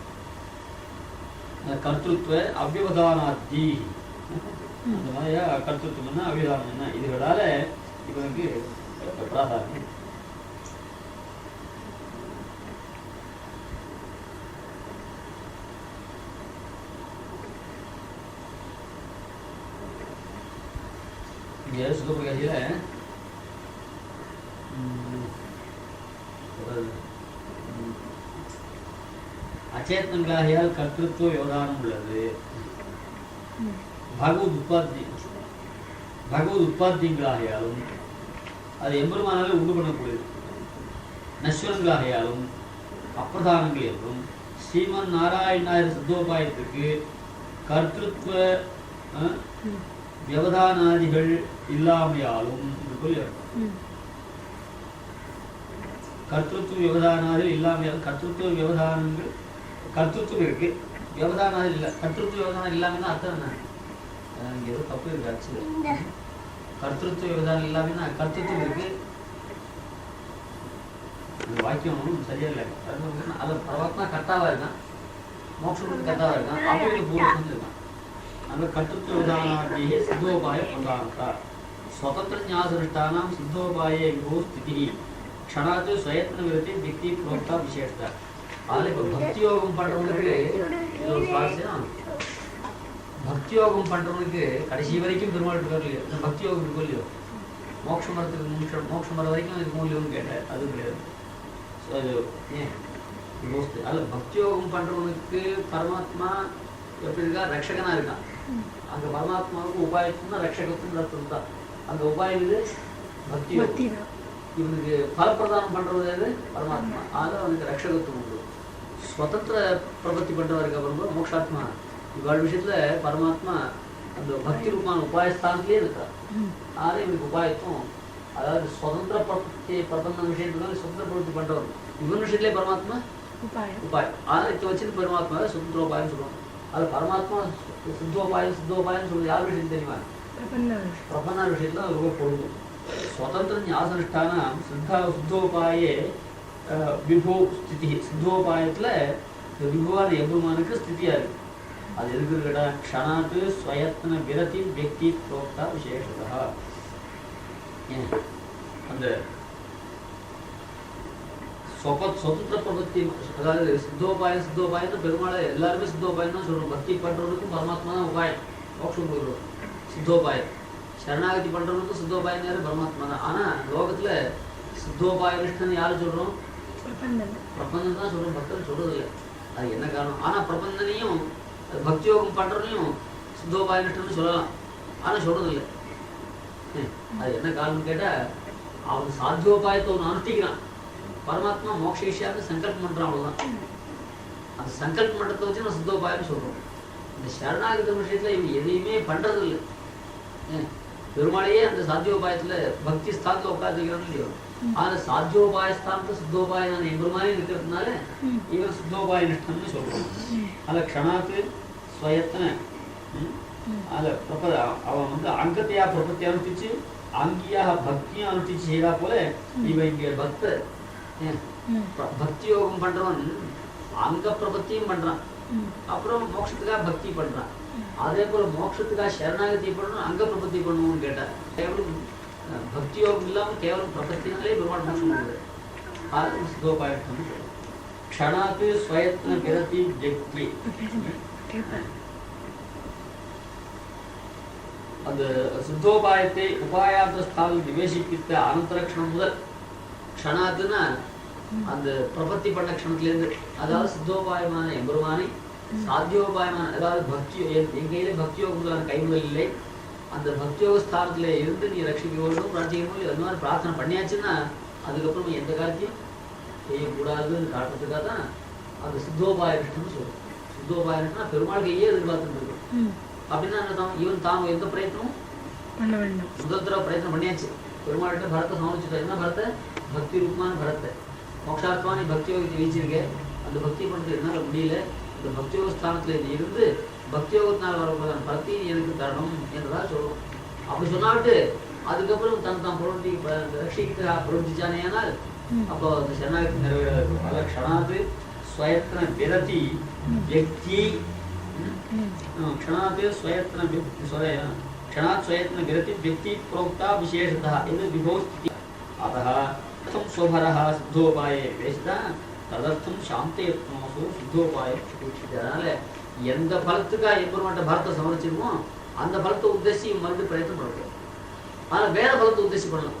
கர்த்தத்துவ அபியவதானாதி அந்த மாதிரியா கர்த்தத்துவம்னா அபியதானம் என்ன இதுகளால இவனுக்கு பிராதானியம். இங்கே சுகப்பிரகாசியில் அச்சேத்தங்களாகியால் கர்த்தத்துவ விவகாரம் உள்ளது. பகவத் உற்பத்திங்களாகியாலும் அது எம்பெருமானாலே உண்டு பண்ணக்கூடியது. நஸ்வரங்களாகியாலும் அப்பிரதானங்கள் என்றும் ஸ்ரீமன் நாராயணாயிர சித்தோபாயத்துக்கு கர்த்தத்துவ வியவதானாதிகள் இல்லாமையாலும் கர்த்தத்துவ வியவதானாதிகள் இல்லாமையாலும் கர்த்தத்துவ வியவதானங்கள் கர்த்தத்துவம் இருக்கு, வியவதானாதிகள் இல்லை. கர்த்தத்துவ வியவதானம் இல்லாமல் அர்த்தம் என்ன? இங்கே ஏதோ தப்பு இருக்கு. ஆக்சுவலி கர்த்தத்துவ வியவதானம் இல்லாமல் கர்த்தத்துவம் இருக்கு, அந்த வாக்கியம் சரியா இல்லை. அது பரமாத்மா கர்த்தாவா இருக்கான், மோட்சம் கர்த்தாவா இருக்கான், அவையில் பூர்வம் இருக்கான். அந்த கர்த்தృత్వ விதானாதியே சித்தோபாய பிரதானதா ஸ்வதந்திர ஞாசனிஷ்டானாம் சித்தோபாயே விபோ ஸ்திதி க்ஷணாத் ஸ்வயத்ன விரதி விக்தி புரோக்தா விசேஷதா. அதில் இப்போ பக்தி யோகம் பண்ணுறவங்களுக்கு இது ஒரு சுவாரஸ்யம். பக்தி யோகம் பண்ணுறவங்களுக்கு கடைசி வரைக்கும் பெருமாள் இருக்காரு இல்லையோ, இந்த பக்தி யோகம் இருக்கும் இல்லையோ, மோட்சம் வரத்துக்கு மோட்சம் வர வரைக்கும் இருக்கும் இல்லையோன்னு கேட்டேன். அது கிடையாது. ஸோ அது ஏன் அதில் பக்தி யோகம் பண்ணுறவனுக்கு பரமாத்மா எப்படி இருக்கா, ரட்சகனாக இருக்கான். அங்கே பரமாத்மாவுக்கு உபாயத்துனா ரட்சகத்துன்னு அர்த்தம் தான். அந்த உபாயம் இது பக்தி யோகம். இவனுக்கு பலப்பிரதானம் பண்ணுறது பரமாத்மா, அதில் அவனுக்கு ரட்சகத்துவம் உண்டு. ஸ்வதந்திர பிரபத்தி பண்ணுறவருக்கு அப்புறம் மோட்சாத்மா இவாள் விஷயத்தில் பரமாத்மா அந்த பக்தி ரூபான உபாயஸ்தானத்திலே இருக்கார். அதனால இவனுக்கு உபாயத்துவம், அதாவது சுதந்திர பிரபத்தி பிரபந்த விஷயத்துல சுதந்திர பிரபத்தி பண்ணுறவர் இவன் விஷயத்திலே பரமாத்மா உபாயம். ஆனால் இதை வச்சுட்டு பரமாத்மா சுதந்திர உபாயம் சொல்லுவாங்க. அது பரமாத்மா சித்தோபாயம் சொல்லுவது யார் விஷயம் தெரியுமா? பிரபன்னா விஷயத்துல அது ரொம்ப பொருந்தும். ஸ்வதந்திர ஞாசனிஷ்டான சித்தோபாயே விபோ ஸ்திதி. சித்தோபாயத்தில் விபுவான எம்பெருமானுக்கு ஸ்திதியா இருக்கு. அது எதுக்கு இருக்கா, க்ஷணாத் ஸ்வயத்ன விரதி வியக்தி புரோக்தா விசேஷதா. அந்த சுதந்திர பிரபத்தி, அதாவது சித்தோபாயம் பெருமாளை எல்லாருமே சித்தோபாயம் தான் சொல்றோம். பக்தி பண்றவனுக்கும் பரமாத்மா தான் உபாயம், மோட்சம் கொடுக்குறோம் சித்தோபாயம். சரணாகதி பண்றவனுக்கும் சித்தோபாயம் யாரு, பரமாத்மா தான். ஆனா லோகத்துல சித்தோபாய நிஷ்டன் யாரு சொல்றோம், பிரபந்தன் தான் சொல்றோம், பக்தன் சொல்றது இல்லை. அது என்ன காரணம்? ஆனா பிரபந்தனையும் பக்தி யோகம் பண்றதையும் சித்தோபாய நிஷ்டன்னு சொல்லலாம், ஆனா சொல்றது இல்லை. அது என்ன காரணம் கேட்டா, அவன் சாத்தியோபாயத்தை ஒன்று அனுஷ்டிக்கிறான். பரமாத்மா மோக்ஷேஷியான்னு சங்கல்பம் பண்றான், அவ்வளவுதான். அந்த சங்கல்ப மண்டத்தை வச்சு நம்ம சித்தோபாயம் சொல்றோம். இந்த சரணாகத விஷயத்துல இவன் எதையுமே பண்றது இல்லை. பெருமாளையே அந்த சாத்தியோபாயத்துல பக்தி ஸ்தானத்துல உட்காந்துக்கிறான்னு இல்லையோ, ஆனா சாத்தியோபாய ஸ்தானத்தை சித்தோபாயம் எம்பெருமானே இருக்கிறதுனால இவன் சித்தோபாய நிஷ்டன்னு சொல்றோம். அதில் க்ஷணாத்து ஸ்வயத்தனை அதில் அவன் அங்கத்தையா பிரபத்தி அனுஷ்டிச்சு அங்கியாக பக்தியும் அனுஷ்டிச்சு செய்யறா போல இவன் இங்க பக்தர் பக்தி யோகம் பண்றவன் அங்க பிரபத்தியும் பண்றான், அப்புறம் மோட்சத்துக்காக பக்தி பண்றான். அதே போல மோட்சத்துக்காக சரணாகதி பண்ணணும், அங்க பிரபத்தி பண்ணணும்னு கேட்டார். கேவலம் பக்தி யோகம் இல்லாம கேவலம் பிரபத்தினாலே பெருமாள் மோட்சம் பண்ணுறது. சித்தோபாயம் க்ஷணாத்து ஸ்வயத்ன விரதி வியக்தி. அந்த சித்தோபாயத்தை உபாயார்த்த ஸ்தானம் நிவேசிப்பித்த அனந்தர க்ஷணம் முதல், க்ஷணாத்துன்னா அந்த பிரபத்தி பண்ண க்ஷணத்திலேருந்து, அதாவது சித்தோபாயமான எம்பெருமானை சாத்தியோபாயமான, அதாவது பக்தி என் கையில பக்தியோகம் கைமுதல் இல்லை, அந்த பக்தியோக ஸ்தானத்துல இருந்து நீ ரட்சிக்க வேண்டும் பிரார்த்திக்கணும். அது மாதிரி பிரார்த்தனை பண்ணியாச்சுன்னா அதுக்கப்புறம் எந்த காரியத்தையும் செய்யக்கூடாதுன்னு காட்டுறதுக்காக தான் அந்த சித்தோபாய நிஷ்டம்னு சொல்லுவோம். சித்தோபாய நிஷ்டம்னா பெருமாள் கையே எதிர்பார்த்துட்டு இருக்கும். அப்படின்னா என்ன, இவன் தான் எந்த பிரயத்தனமும் முதல் தடவை பிரயத்தனம் பண்ணியாச்சு. பெருமாள்கிட்ட பரத்தை சமர்ப்பிச்சுட்டா. என்ன பரத்தை? பக்தி ரூபமான பரத்தை. மோட்சார்த்தமான பக்தி யோகத்தை வீச்சிருக்கேன், அந்த பக்தி பண்ணுறது என்னால் முடியல, இந்த பக்தியோக ஸ்தானத்துல இருந்து பக்தியோகத்தினால் வரப்போதான் பக்தி எனக்கு தரணும் என்றதாக சொல்லுவோம். அப்படி சொன்னாவிட்டு அதுக்கப்புறம் தான் பிரவர்த்தி ரட்சிக்க பிரவர்த்திச்சானே ஆனால் அப்போ அந்த சரணாகதி நிறைவேறாது. அதில் க்ஷணாத்து ஸ்வயத்ன விரதி வியக்தி, க்ஷணாத் ஸ்வயத்ன க்ஷணாத் ஸ்வயத்ன விரதி வியக்தி புரோக்தா விசேஷதா இது விபோ ஸ்திதி. அதः கதம் ஸ்வபரः சித்தோபாயே வேஷ்டா ததர்த்தம் சாந்தயத்னோசு சித்தோபாய. அதனால எந்த பலத்துக்காக எம்பெருமாட்ட பலத்தை சமர்ப்பிச்சிருமோ அந்த பலத்தை உத்தேசி மறுபடியும் பிரயத்தனம் பண்ணணும். ஆனால் வேற பலத்தை உத்தேசி பண்ணலாம்.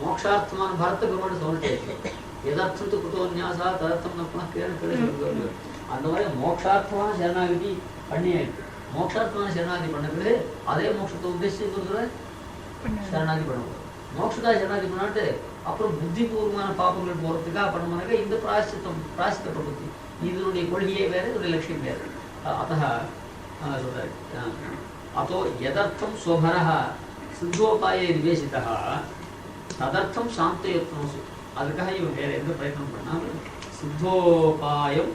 மோட்சார்த்தமான பலத்தை பெருமாட்ட சமர்ப்பிச்சு எதார்த்தத்து குட்டோன்யாசா ததர்த்தம் நப்பனா கேள்வி. அந்த மாதிரி மோட்சார்த்தமான சரணாகதி பண்ணியாயிருக்கு. மோட்சார்த்தமான சரணாகதி பண்ண பிறகு அதே மோட்சத்தை உத்தேசிச்சு சரணாகதி பண்ணக்கூடாது. மோட்சத்துக்காக சரணாகதி பண்ணாட்டு அப்புறம் புத்திபூர்வமான பாப்பங்கள் போறதுக்காக பண்ணமானாக்க இந்த பிராயசித்த பிரபத்தி இதனுடைய கொள்கையே வேறு, இதனுடைய லட்சியம் வேறு. அத்தः சொல்றாரு அதோ எதர்த்தம் ஸ்வபரः சித்தோபாயே நிவேசிதः ததர்த்தம் சாந்தயத்னோசு. அதுக்காக இவன் வேற எந்த பிரயத்தனம் பண்ணாமல் சித்தோபாயம்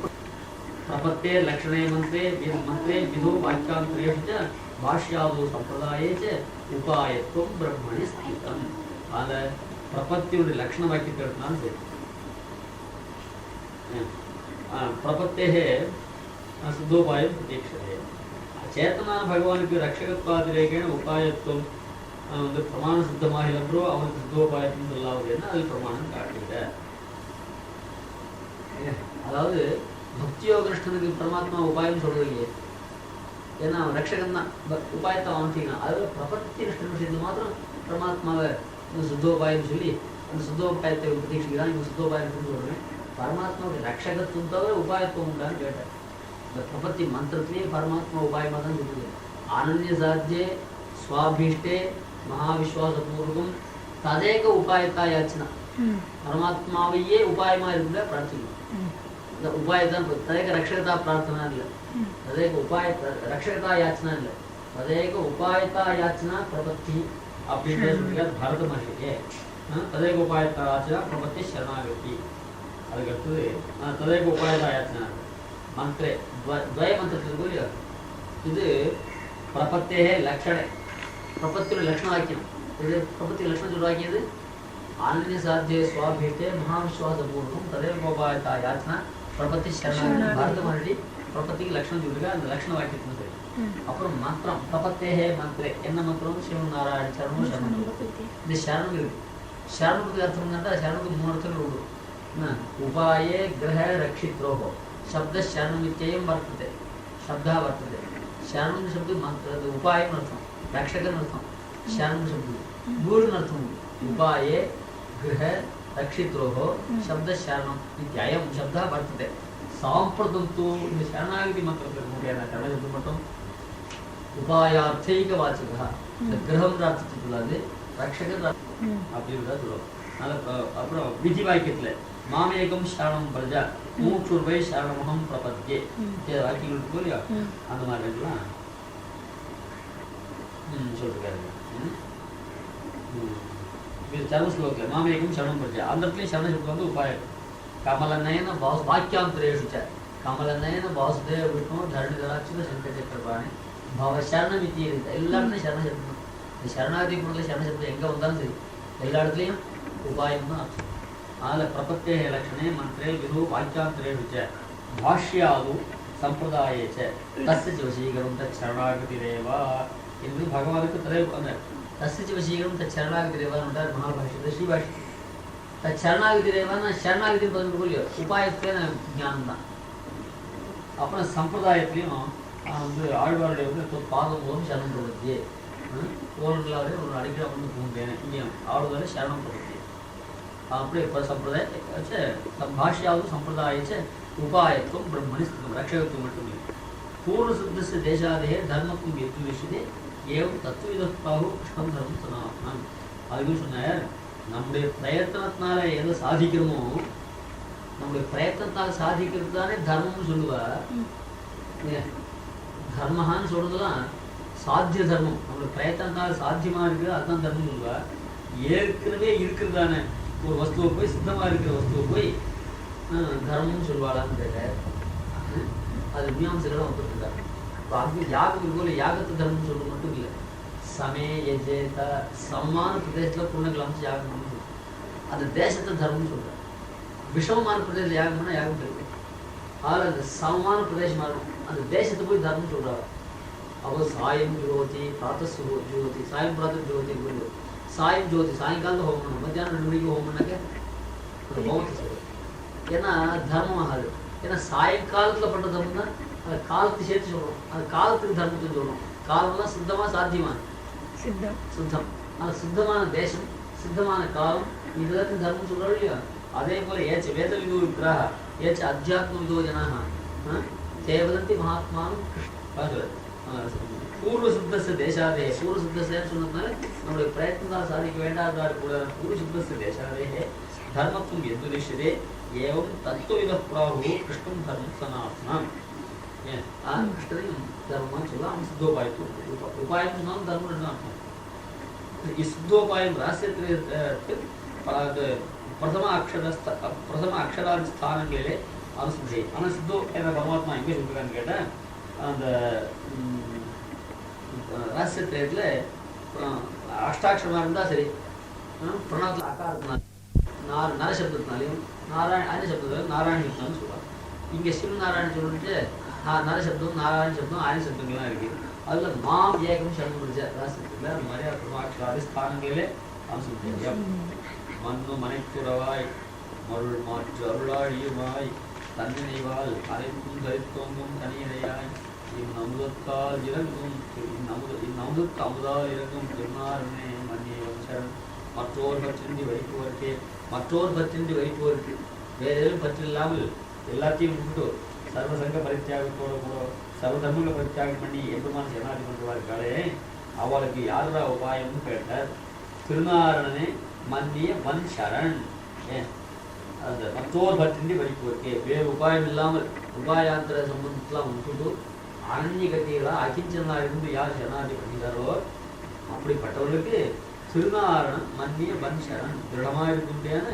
பிரபத்தே லக்ஷணே மந்திரே விதோ வாக்கியாந்தரேஷு பாஷ்யாதோ சம்பிரதாயே உபாயத்துவம் பிரம்மணி ஸ்திதம். அந்த பிரபத்தியுடைய லட்சண வாக்கியத்தை எடுத்தாலும் சரி, प्रपत्तेः सिद्धोपायं प्रतीक्षते चेतना भगवानुக்கு ரட்சகத்வாதிரேகேன உபாயத்துவம் வந்து பிரமாண சித்தமாகிலன்றோ அவனுக்கு சித்தோபாயத்துவம் சொல்லாவதுன்னா அது பிரமாணம் காட்டுகிற. அதாவது பக்தியோகனிஷ்டனுக்கு பரமாத்மா உபாயம் சொல்றது இல்லையே, ஏன்னா அவன் ரட்சகன் தான், உபாயத்தை அவன் செய்யணும். அது பிரபத்தி நிஷ்டன் விஷயத்தில் மாத்திரம் பரமாத்மாவை சித்தோபாயம் சொல்லி அந்த சித்தோபாயத்தை பிரதீட்சிக்கிறான். இவன் சுத்தோபாயம் சொல்றேன். பரமாத்மாவுடைய ரட்சகத்துவம் தவிர உபாயத்துவம் உண்டான்னு கேட்டேன். இந்த பிரபத்தி மந்திரத்திலேயே பரமாத்மா உபாயமாக தான் சொல்லுது. அனன்ய சாத்தியே சுவாபீஷ்டே மகாவிஸ்வாசபூர்வம் ததேக உபாயத்தா யாச்சனா. பரமாத்மாவையே உபாயமா இருக்கிற பிரார்த்திக்கணும். இந்த உபாயத்தான் ததேக ரட்சகதா பிரார்த்தனா இல்லை, ததேக உபாய ரட்சகதா யாச்சனா இல்லை, ததேக உபாயத்தா யாச்சனா பிரபத்தி அப்படின்னு சொல்லியிருக்காரு பரத மகர்ஷியே. ததேக உபாயத்தா யாச்சனா பிரபத்தி சரணாகதி. அதுக்கு அடுத்தது ததேக உபாயத்தா யாச்சனா மந்திரே துவய மந்திரத்துக்கு இல்லையா, இது பிரபத்தே லட்சணே, பிரபத்தியோட லட்சணம் வாக்கியம். இது பிரபத்தி லட்சணம் சொல்ல வாக்கியது அனன்ய சாத்திய சுவாபீட்டே மகாவிஸ்வாசபூர்வம் ததேவ உபாயத்தா யாச்சனா பிரபத்தி சரணாகதி. பரத மகர்ஷி பிரபத்திக்கு லட்சணம் சொல்லியிருக்கா, அந்த லட்சண வாக்கியத்துக்கு சரி. அப்புறம் மந்திரம் பிரபத்தேஹே மந்திரே என்ன மந்திரம்? சிவன் நாராயண சரணம் சரணம். இந்த சரணம் இருக்கு. சரணத்துக்கு அர்த்தம் என்னன்னா சரணத்துக்கு 3 அர்த்தங்கள் உண்டு. உபாயே கிரக ரட்சித்ரோஹோ शब्द शरणम इत्ययं वर्तते, शब्दः वर्तते. शरणम शब्द मंत्र उपायम् अर्थं, रक्षकम् अर्थं. शरणम शब्द गूढम् अर्थम्. उपाये गृह रक्षित्रोः शब्द शरणम इत्ययं शब्दः वर्तते. साम्प्रतं तु शरणागति मंत्रस्य मुखेन शरणशब्दं मतं उपायार्थैकवाचकः. गृहं प्रार्थते சொல்லாது, ரட்சகர் அப்படின்றத சொல்லுவோம். அப்புறம் விதி வாக்கியத்தில் மாமேகம் சரணம் பிரஜா மூச்சுர்வை சரணமகம் பிரபத்தியே வாக்கியங்கள் இருக்கு இல்லையா, அந்த மாதிரி இருக்கலாம் சொல்லிருக்காரு. சரண ஸ்லோகத்தில் மாமேகம் சரணம் பிரஜா அந்த இடத்துலையும் சரண சொல்றது வந்து உபாயம். கமலநயன வாக்கியாந்திரேஷு கமலநயன வாசுதேவ விஷ்ணு தரணிதராட்சித சங்கச்சக்கரபாணி பவ சரணம் வித்தி எல்லாருமே சரண சப்தம். இந்த சரணாகதி பொருளில் சரண சப்தம் எங்கே வந்தாலும் சரி எல்லா இடத்துலையும் உபாயம் தான் அர்த்தம். அதில் பிரபத்தே லட்சணே மந்திரே விது வாக்கியாந்திரேஷு ச பாஷ்யாது சம்பிரதாயே ச தஸ்ய வசீகரம் தத் சரணாகதிரேவா என்று பகவானுக்கு அந்த தஸ்ய வசீகரம் தத் சரணாகதிரேவான்னு மகாபாஷ்யத்தில் ஸ்ரீபாஷ்யம். தத் சரணாகதிரேவான்னு சரணாகதி பதில் இல்லையோ உபாயத்திலே ஞானம் தான். அப்புறம் சம்பிரதாயத்திலையும் வந்து ஆழ்வாருடைய வந்து பாதம் போதும் சரணம் பிரபத்தியே ஓரங்களாவே ஒரு அடிக்கிற வந்து பூண்டேன் இங்கே ஆழ்வாரு சரணம் பிரபத்தி. அப்படி संप्रदाय भाष्यावु संप्रदाय उपायत्वं ब्रह्मणि स्थितं रक्षकत्वं மட்டும் இல்லை. पूर्व सिद्ध से देशादेह धर्मत्वं व्यक्तिविषये एवं तत्वविदः प्राहु कृष्णं धर्मं सनातनम्. அதுக்கு சொன்னார், நம்முடைய பிரயத்தனத்தினால எதை சாதிக்கிறோமோ நம்முடைய பிரயத்தனத்தால் சாதிக்கிறது தானே தர்மம்னு சொல்லுவா. தர்மஹான்னு சொல்றதுலாம் சாத்திய தர்மம், நம்முடைய பிரயத்தனத்தால் சாத்தியமா இருக்குது அதுதான் தர்மம் சொல்லுவா. ஏற்கனவே இருக்கிறது தானே ஒரு வஸ்துவை போய் சித்தமாக இருக்கிற வஸ்துவை போய் தர்மம்னு சொல்லுவாளான்னு கேட்டார். அது மீமாம்சைகளை வந்துருக்காரு. இப்போ அது யாகம் இருக்கோல யாகத்தை தர்மம்னு சொல்றது மட்டும் இல்லை, சமே யஜேத சமமான பிரதேசத்தில் புண்ணங்கள் அமைச்சு யாகம் பண்ணணும். அந்த தேசத்தை தர்மம்னு சொல்கிறார். விஷமமான பிரதேசத்தில் யாகம் பண்ணால் யாகம் இருக்கு. அதில் அந்த சமமான பிரதேசமாக இருக்கும் அந்த தேசத்தை போய் தர்மம்னு சொல்கிறார். அப்போ சாயம் ஜோதி பிராத்த ஜோதி சாயம் பிராத்த ஜோதி குரு சாயம் ஜோதி சாயங்காலத்தில் ஹோம் பண்ணணும், மத்தியானம் 2 மணிக்கு ஹோம் பண்ணாக்க அந்த ஹோமத்தை சொல்லுது. ஏன்னா தர்மமாகாது. ஏன்னா சாயங்காலத்தில் பண்ணுற தர்மம் தான் அந்த காலத்தை சேர்த்து சொல்கிறோம். அந்த காலத்துக்கு தர்மத்துன்னு சொல்கிறோம். காலம்லாம் சித்தமாக சாத்தியமான சித்தம். அந்த சித்தமான தேசம் சித்தமான காலம் இதெல்லாத்தையும் தர்மம் சொல்கிறோம் இல்லையா. அதே போல் ஏச்ச வேத விதோ விக்கிரஹ ஏச்ச அத்தியாத்ம விதோ ஜனாக தேவதந்தி மகாத்மானும் பூர்வ சித்தஸ்ய தேசாதே பூர்வ சித்தஸ்யன்னு சொன்னதுனால நம்முடைய பிரயத்னத்தால் சாதிக்க வேண்டாதார் கூட பூர்வ சித்தஸ்ய தேசாதே தர்மத்துவம் எதுரிஷதே ஏவம் தத்துவவித பிராகு கிருஷ்ணம் தர்மம் சனாத்னம். கிருஷ்ணனையும் தர்மம்னு சொல்லலாம். அவன் சித்தோபாயத்துவம் உபாயம் சொன்னாலும் தர்மம் ரெண்டு அர்த்தம். சித்தோபாயம் ரகசியத்திற்கு பிரதம அக்ஷராதி ஸ்தானங்களிலே அனுசந்தை. ஆனால் சித்தோ என்ற பரமாத்மா எங்கே சொல்லிருக்கான்னு கேட்டேன், அந்த ரகசியத்தில் அஷ்டாட்சரமாக இருந்தால் சரி, பிரணவத்தில் அக்காரத்தினா நரசப்தத்தினாலையும் ஆயன சப்தத்தினாலும் நாராயண சப்தம்னு சொல்லுவாங்க. இங்கே சிவநாராயண சொல்லிட்டு நரசப்தம் நாராயண சப்தம் ஆயன சப்தங்கள்லாம் இருக்குது. அதில் மாம் ஏகம் சரணம் முடிச்ச ராசத்தில் அந்த மாதிரியா பிரமாட்சி ஸ்தானங்களிலே அம்சம் மண்ணு மனைத்துறவாய் மருள் மாற்று அருளாழியுமாய் தன்னினைவால் அரைக்கும் தரித்தோங்கும் தனியினையாய் இந்நமுதத்தால் இறங்கும் இந்நமுதத்து அமுதால் இறங்கும் திருநாரணே மன்னிய வம்சரன் மற்றோர் பற்றின்றி வைப்புவருக்கு வேற எதுவும் பற்று இல்லாமல் எல்லாத்தையும் விட்டுட்டு சர்வசங்க பரித்தியாகத்தோட கூட சர்வதர்மங்களை பரித்தியாகம் பண்ணி எம்பெருமான சரணாகதி பண்றவா இருக்காளே அவளுக்கு யாரா உபாயம்னு கேட்டார். திருநாரணனே மன்னிய வன் சரண். அந்த மற்றோர் பற்றின்றி வைப்புவருக்கு வேறு உபாயம் இல்லாமல் உபாயாந்திர சம்பந்தத்தெல்லாம் விட்டுட்டு அனன்ய கட்டிகளா அகிஞ்சனா இருந்து யார் சரணாகதி பண்ணிட்டாரோ அப்படிப்பட்டவர்களுக்கு திருநாரணன் மன்னிய வன் சரண் திருடமா இருக்கும்படியான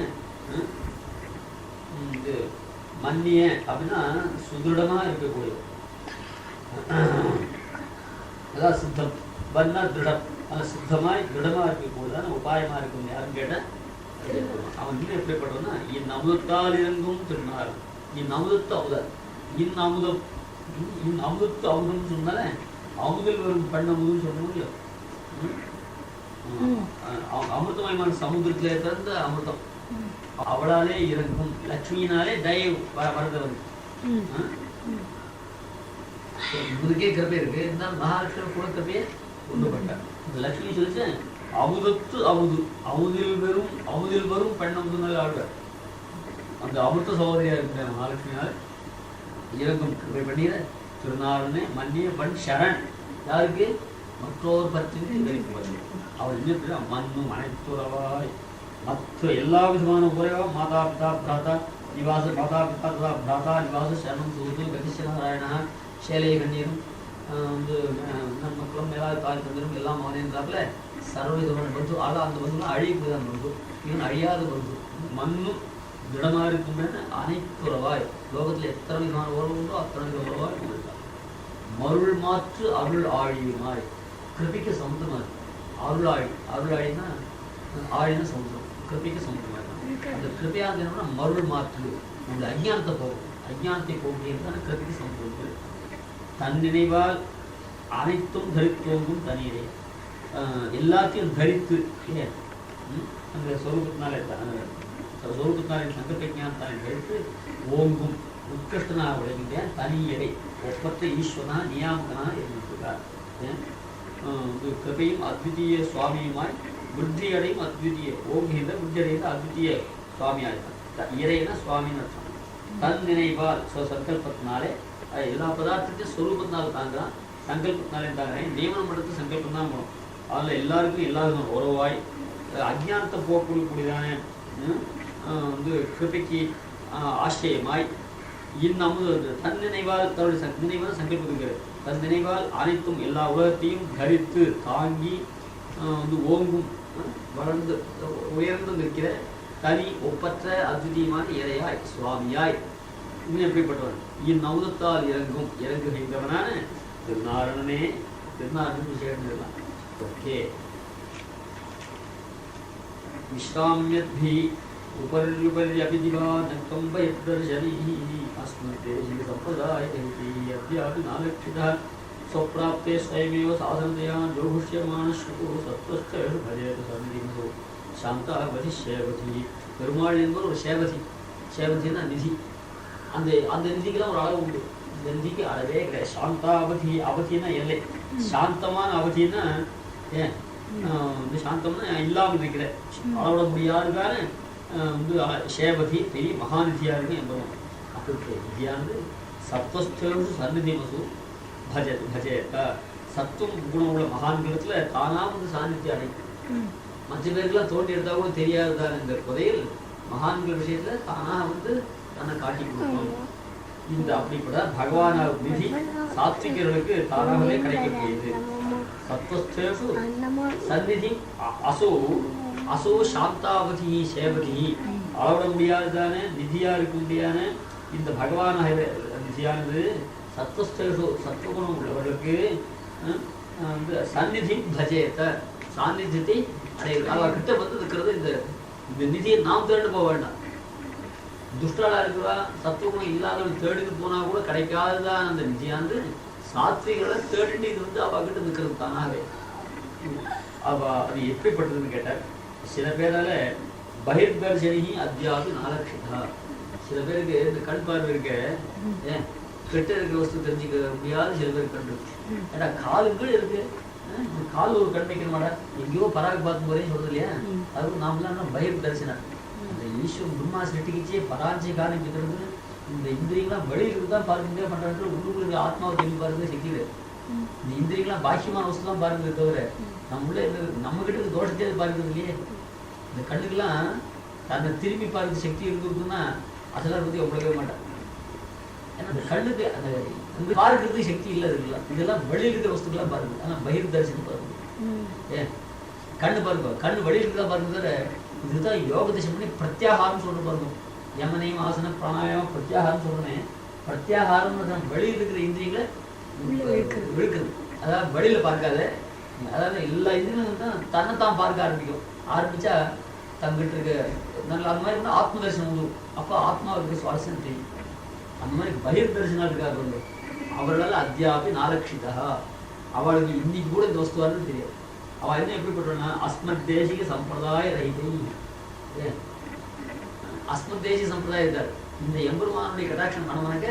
இது மன்னிய அப்படின்னா சுதிருடமா இருக்கக்கூடிய அதான் சித்தம் வன்னா திருடம் அந்த சித்தமாய் திருடமா இருக்கக்கூடியதான உபாயமா இருக்கும் யாருன்னு கேட்டேன். அவன் இன்னும் எப்படிப்பட்டவன்னா இந்நமுதத்தால் இறங்கும் திருநாரணன் இந்நமுதத்து அமுதம் இந்நமுதத்து அமுதம்னு சொன்னால அமுதல் வரும் பண்ணமுதுன்னு சொல்ல முடியும். அமிர்தமயமான சமுதிரத்திலே பிறந்த அமிர்தம் அவளாலே இறங்கும் லட்சுமியினாலே தயை வரதவன் இவருக்கே கிருப்பை இருக்கு. இருந்தாலும் மகாலட்சுமி கூட கிருப்பையே ஒன்றுபட்டார். இந்த லட்சுமி சொல்லிச்சு அமுதத்து அமுதில் வரும் பெண்ணமுதுனால ஆடுவார். அந்த அமிர்த சகோதரியா இருக்கிற மகாலட்சுமியால் இறங்கும் கிருப்பை பண்ணிட திருநாரணனே மன்னிய வன் சரண் யாருக்கு மற்றோர் பற்றின்றி வைப்புவது அவள் என்ன மண்ணு மனைத்துறவாய் மற்ற எல்லா விதமான உரைவா மாதா பிதா பிராதா நிவாச மாதா பிதா ததா பிராதா நிவாச சரணம் சூது கதிஷநாராயணா சேலை கண்ணீரும் மக்களும் மேலாவது தாய் தந்திரும் எல்லாம் அவனேன்றாப்புல சர்வவிதமான பந்து ஆனால் அந்த பந்துலாம் அழிவுதான் பந்து இவன் அழியாத பந்து மண்ணும் திடமா இருக்கும் அனைத்துறவாய் லோகத்தில் எத்தனை விதமான உறவு உண்டோ அத்தனை உறவாய் இருந்தார். மருள் மாற்று அருள் ஆழியுமாய் கிருபிக்க சமுத்திரமா இருக்கு. அருளாழினா ஆழினா சமுத்திரம் கிருபிக்க சமுத்திரமா இருக்கும். அந்த கிருப்பையாக என்னன்னா மருள் மாற்று அந்த அஜ்ஞானத்தை போகும். அஜ்ஞானத்தை போகியதுதான் கிருபிக்க சமுத்திரம். தன் நினைவால் அனைத்தும் தரித்தோங்கும் தனியிலே எல்லாத்தையும் தரித்து அந்த சொரூபத்தினாலே சங்கல்ப ஞானத்தாலே தரித்து ஓங்கும் உத்கிருஷ்டனாக விளங்கிட்ட தனி எடை ஒப்பற்ற ஈஸ்வரனா நியாமகனா இருந்திருக்கார். கிருபையும் அத்விதீய சுவாமியுமாய் புத்தி அடையும் அத்விதீய ஓங்குகின்ற புத்தி அடைகின்ற அத்விதீய சுவாமியாயிருக்கான். இறைனா சுவாமின்னு அர்த்தம். தன் நினைவால் சங்கல்பத்தினாலே எல்லா பதார்த்தத்தையும் சொரூபத்தினால தாங்கிறான். சங்கல்பத்தினாலே தாங்கிறேன். நியமனம் படுத்து சங்கல்பம் தான் போகணும். அதில் எல்லாருக்கும் எல்லாருக்கும் உறவாய் அஜ்ஞானத்தை போக்கக்கூடியதான கிருபைக்கு ஆசிரியமாய் இந்நமுது தன் நினைவால் தன்னுடைய நினைவால் சங்கல்பிக்கிறது. தன் நினைவால் அனைத்தும் எல்லா உலகத்தையும் தரித்து தாங்கி ஓங்கும் வளர்ந்து உயர்ந்து நிற்கிற தனி ஒப்பற்ற அத்விதீயமான இறையாய் சுவாமியாய் இன்னும் எப்படிப்பட்டவன் இந்நமுதத்தால் இறங்குகின்றவனான திருநாரணனே. திருநாரணன் சேர்ந்துடலாம். ஓகே. விஸ்ராமியத்பி உபர்யுபர்யபி திவானக்கம் வயத்தர்ஷனீஹ அஸ்மத்தேஹி சம்பிரதாயேஹி அத்யாபி நாலக்ஷிதः स्वप्राप्ते स्वयमेव साधनतया जोहुष्यमानश्रुः सत्त्वस्थेषु भजेत सन्निधिमसो சாந்தாவதி சேவதி. பெருமாள் என்பது ஒரு சேவதி. சேவதினா நிதி. அந்த நிதிக்கெல்லாம் ஒரு அளவு உண்டு. இந்த நிதிக்கு அளவே கிடையாது. சாந்தாவதி அவதினா எல்லை. சாந்தமான அவதினா இந்த சாந்தம்னா இல்லாமல் இருக்கிற அளவிட முடியாதுக்கான சேவதி பெரிய மகாநிதியா இருக்கு என்பதும் அப்படி நிதியானது சத்வஸ்தேஷு சந்நிதிமசு பஜேத. சத்துவம் குணம் உள்ள மகான்களத்துல தானா சாநித்தியம் அடைக்கும். மற்ற பேருக்குலாம் தோண்டி எடுத்தா கூட தெரியாதுதான் புதையில் மகான்கள் விஷயத்துல தானா தன்னை காட்டி கொடுக்கணும். இந்த அப்படிப்பட்ட பகவான நிதி சாத்விகர்களுக்கு தானாகவே கிடைக்கக்கூடியது. சத்வஸ்தேஷு சந்நிதி அசோ சாந்தாவதி சேவதி அளவிட முடியாதுதான நிதியா இருக்க முடியாத இந்த பகவான நிதியானது சத்வஸ்தேஷு சத்வகுணம் உள்ளவர்களுக்கு சந்நிதி பஜேத சாநித்தியத்தை அடைகிறது. அவ கிட்ட இருக்கிறது இந்த இந்த நிதியை நாம் தேடி போக வேண்டாம். துஷ்டலா இருக்கிறா சத்துவம் இல்லாதவன் தேடிட்டு போனா கூட கிடைக்காததான் அந்த நிதியாந்து சாத்விகளை தேடிட்டு இது வந்து அவகிட்ட நிற்கிறது தானாகவே. அவ அது எப்படிப்பட்டதுன்னு கேட்டார். சில பேரால பகிர்தர்ஷனி அத்தியாபி நாலட்சிதா. சில பேருக்கு இந்த கண் பார்வை இருக்க கெட்ட இருக்கிற வஸ்து தெரிஞ்சுக்க முடியாத சில பேர் கண்டு. ஏன்னா காலுங்கள் இருக்கு, கால் ஒரு கண் வைக்க மாட்டா, எங்கேயோ பராக பார்க்கும் போதே சொல்றது இல்லையா? அதுவும் நாமெல்லாம் பகிர் தரிசனம். அந்த ஈஸ்வரன் பிரம்மா சிருஷ்டிக்கிச்சே பராஞ்சை காணிக்கிறது இந்த இந்திரியங்களாம் வெளியிட்டு தான் பார்க்க பண்றாங்க. உள்ளுக்குள்ள ஆத்மாவை தெரிஞ்சு பாருங்க சக்தி இல்லை. இந்த இந்திரியங்களாம் பாக்கியமான வஸ்து தான் பாருங்க தவிர நம்ம உள்ள நம்ம கிட்ட இருக்க தோஷத்தையே பார்க்கறது இல்லையே. இந்த கண்ணுக்கெல்லாம் தன்னை திரும்பி பார்க்க சக்தி இருக்குதுன்னா அதெல்லாம் பற்றி ஒப்படைக்கவே மாட்டான். ஏன்னா அந்த கண்ணுக்கு அந்த பார்க்கறதுக்கு சக்தி இல்லை இருக்குல்ல. இதெல்லாம் வெளியில் இருக்கிற வஸ்துக்கெல்லாம் பாருங்க. ஆனால் பகிர் தரிசனம் பாருங்க. ஏன் கண்ணு பாருங்க, கண்ணு வெளியில் இருக்கிறதா பாருங்க தவிர இதுதான் யோக தசை பண்ணி பிரத்யாகாரம் சொல்ற பாருங்க. யமனையும் ஆசனம் பிராணாயாமம் பிரத்யாகாரம் சொல்றேன். பிரத்யாகாரம் வெளியில் இருக்கிற இந்திரியங்களை விழுக்குது. அதாவது வெளியில பார்க்காத, அதாவது எல்லா இந்திரியங்களும் தான் தன்னைத்தான் பார்க்க ஆரம்பிச்சா தங்கிட்டு இருக்க நல்ல அந்த மாதிரி இருந்தால் ஆத்ம தரிசனம் உண்டு. அப்போ ஆத்மாவுக்கு சுவாரஸ்யம் தெரியும். அந்த மாதிரி பகிர் தரிசனம் இருக்காரு வந்து அவர்களால் அத்தியாபி நாலட்சிதா. அவளுக்கு இன்னைக்கு கூட இந்த வஸ்துவாருன்னு தெரியாது. அவள் என்ன எப்படிப்பட்டவனா அஸ்மத் தேசிக சம்பிரதாய ரஹிதை. அஸ்மத் தேசிய சம்பிரதாயம் இருக்காரு. இந்த எம்பெருமானுடைய கடாட்சம் மனமனக்க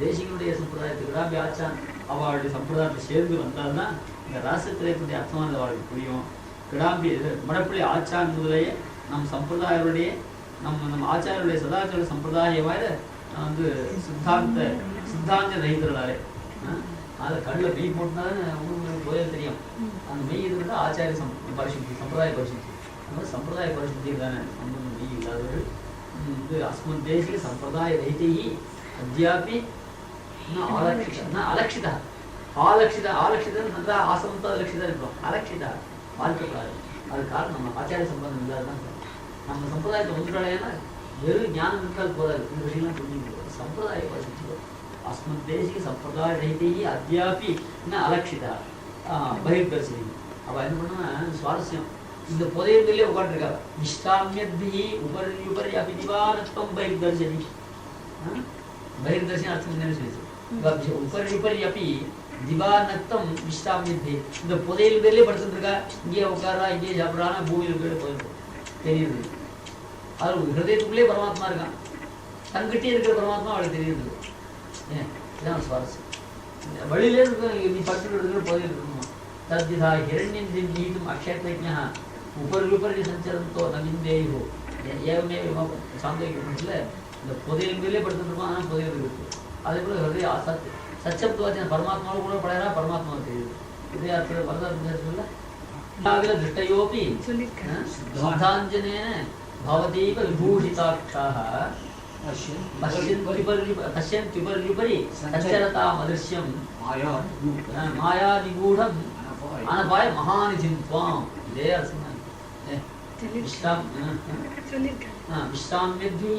தேசிகனுடைய சம்பிரதாயத்துக்கு கிடாம்பி ஆச்சான் அவளுடைய சம்பிரதாயத்தை சேர்ந்து வந்தால்னா இந்த ராசத்திரைக்குடைய அர்த்தமானது அவளுக்கு புரியும். கிடாம்பி மடப்பள்ளி ஆச்சான் முதலைய நம் சம்பிரதாயருடைய நம்ம ஆச்சாரியருடைய சதாச்சார சம்பிரதாயவாயில வந்து சித்தாந்த ரஹிதர்களாலே அதை கண்ணில் மெய் போட்டுனாலே உங்களுக்கு போதே தெரியும். அந்த மெய் இருந்தால் ஆச்சாரிய பரிசுத்தி சம்பிரதாய பரிசுத்தி. அந்த மாதிரி சம்பிரதாய பரிசுத்தி தானே சம்பந்தம் மெய் இல்லாதவர்கள் வந்து அஸ்மத் தேசிய சம்பிரதாய ரஹிதை அத்தியாபி அலட்சிதா. ஆலட்சிதா நல்லா ஆசமத்தா அலட்சிதா இருக்கிறோம். அலட்சிதா பார்க்கப்படாது. அது காரணம் நம்ம ஆச்சாரிய சம்பந்தம் இல்லாததான். நம்ம சம்பிரதாயத்தை வந்துட்டாலேன்னா வெறும் ஞானம் இருக்கால் போதாது. இந்த விஷயம்லாம் புரிஞ்சுக்க சம்பிரதாய பரிசுத்தி. அஸ்மத் தேசிக சம்பிரதாய ரஹிதை அத்தியாபி அலட்சிதா பகிர் தரிசனி. அவள் என்ன பண்ணா சுவாரஸ்யம் இந்த புதையர்களே உட்காந்துருக்காங்க. இஷ்டாமியத்பி உபரி அபிதிவானத்வம் பகிர் தரிசனி. பகிர் தரிசனம் அர்த்தம் என்னன்னு சொல்லிச்சு. உபரி அப்படி திவானத்தம் இஷ்டாமியத்பி. இந்த புதையல் பேர்லேயே படுத்துட்டு இருக்கா. இங்கே உட்காரா, இங்கே சாப்பிட்றானா, பூமியில் பேர் போயிருக்கும் தெரியுது. அது ஹிருதயத்துக்குள்ளே பரமாத்மா இருக்கான். தங்கிட்டே இருக்கிற பரமாத்மா அவளுக்கு தெரியுது. இதான் சுவாரஸ்யம். வழியிலே இருக்க நீ பட்டு இருக்கிற புதையல் இருக்கணுமா? தத்விதா ஹிரண்யம் ஜீவிதம் அக்ஷயத்ரஜ்ஞா உபரி சஞ்சரந்தோ நவிந்தேயோ ஏவமே சாந்தோக்கியத்தில் இந்த புதையல் மேலே படுத்துட்டு இருக்கோம். ஆனால் புதையல் இருக்கு. அதே போல ஹிருதய சச்சப்துவாச்சன பரமாத்மாவோட கூட படையா பரமாத்மா தெரியுது. ஹிருதயார்த்த வரதார்த்தத்தில் திருஷ்டயோபி சித்தாஞ்சனேன பவதீப விபூஷிதாட்சாः பஷ்யந்த்யுபரி சச்சரதாம் அதிருஷ்யம் மாயாதிகூடம் அனபாய மகாநிதிம் துவாம். இதே அர்த்தம். விஷ்டாமியத்வி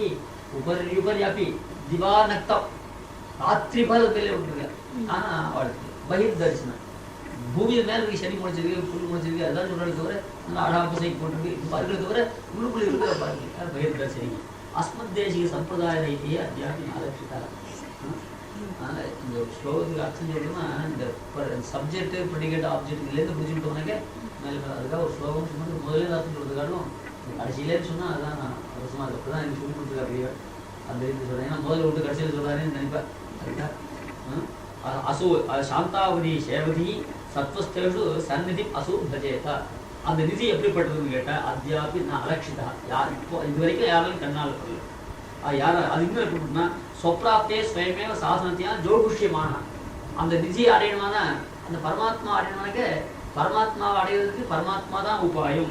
உபரி அப்படி திவானக்தம் ராத்திரி பகல் விட்டுருக்க. ஆனா அவளுக்கு பகிர் தரிசனம். பூமியில் மேல இருக்கு சனி முளைச்சிருக்கு, புல் முளைச்சிருக்கு, அதான் சொல்றது தவிர நல்லா அழகா பூசை போட்டிருக்கு பார்க்கறது தவிர உள்ளுக்குள்ள இருக்கிற பாருங்க பகிர் தரிசனி. அஸ்மத் தேசிக சம்பிரதாய ரீதியை அத்தியாபி நாலட்சிதா. அதனால இந்த ஸ்லோகத்துக்கு அர்த்தம் சொல்லணும்னா இந்த சப்ஜெக்ட் ப்ரெடிகேட் ஆப்ஜெக்ட் இதுலேருந்து பிடிச்சிக்கிட்டோம்னாக்க மேலே அதுக்காக ஒரு ஸ்லோகம் சொன்னது முதல்ல அர்த்தம் சொல்றதுக்காலும் கடைசியிலேன்னு சொன்னால் அதுதான் நான் அவசரமாக இருக்கு. அப்போ தான் எனக்கு சொல்லி கொடுத்துருக்கா அப்படியே அந்த ரீதி சொல்கிறேன். ஏன்னா முதல்ல விட்டு கடைசியில் சொல்கிறாருன்னு நினைப்பேன். அதுக்காக அசு சாந்தாவதி சேவதி சத்வஸ்தேஷு சந்நிதி அசு பஜேதா. அந்த நிதி எப்படிப்பட்டதுன்னு கேட்டால் அத்தியாபி நான் அலட்சிதா. யார் இப்போ இது வரைக்கும் யாராலும் கண்ணால் பண்ணல. யார் அது இன்னும் எப்படின்னா சொப்ராப்தே ஸ்வயமேவ சாசனத்தையா ஜோகுஷ்யமான அந்த நிதியை அடையணுமான அந்த பரமாத்மா அடையணுமானக்க பரமாத்மாவை அடைகிறதுக்கு பரமாத்மா தான் உபாயம்.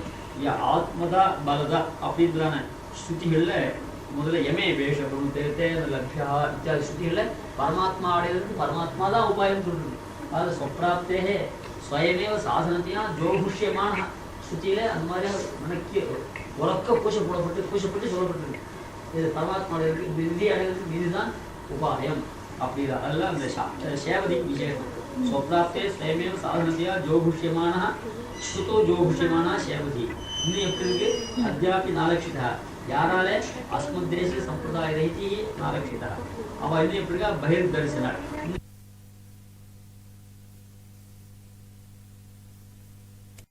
ஆத்மதா பலதா அப்படின்றான ஸ்ருதிகளில் முதல்ல எமே வேஷம் தேர்த்தே லக்ஷா இத்தியாதி ஸ்ருதிகளில் பரமாத்மா அடைகிறதுக்கு பரமாத்மா தான் உபாயம் சொல்றது. அதாவது சொப்ராப்தே ஸ்வயமேவ சாசனத்தையா ஜோகுஷ்யமான ஸ்ருதியில அந்த மாதிரியா மனக்கு உலக்க பூசப்பட்டு சொல்லப்பட்டிருக்கு. இது பரமாத்மாவுடைய நிதி அடைகிறதுக்கு இதுதான் உபாயம் அப்படிதான். அதெல்லாம் அந்த சேவதி விசேஷம். स्वप्राप्ते स्वयमेव साधनतया जोभुष्यमानः श्रुतो जोभुष्यमानः शेवधि இன்னும் எப்படி இருக்கு அத்தியாபி நாலட்சிதா யாராலே அஸ்மத்ரேசி சம்பிரதாய ரஹிதி நாலட்சிதா அவ இன்னும் எப்படி இருக்கா பகிர் தரிசன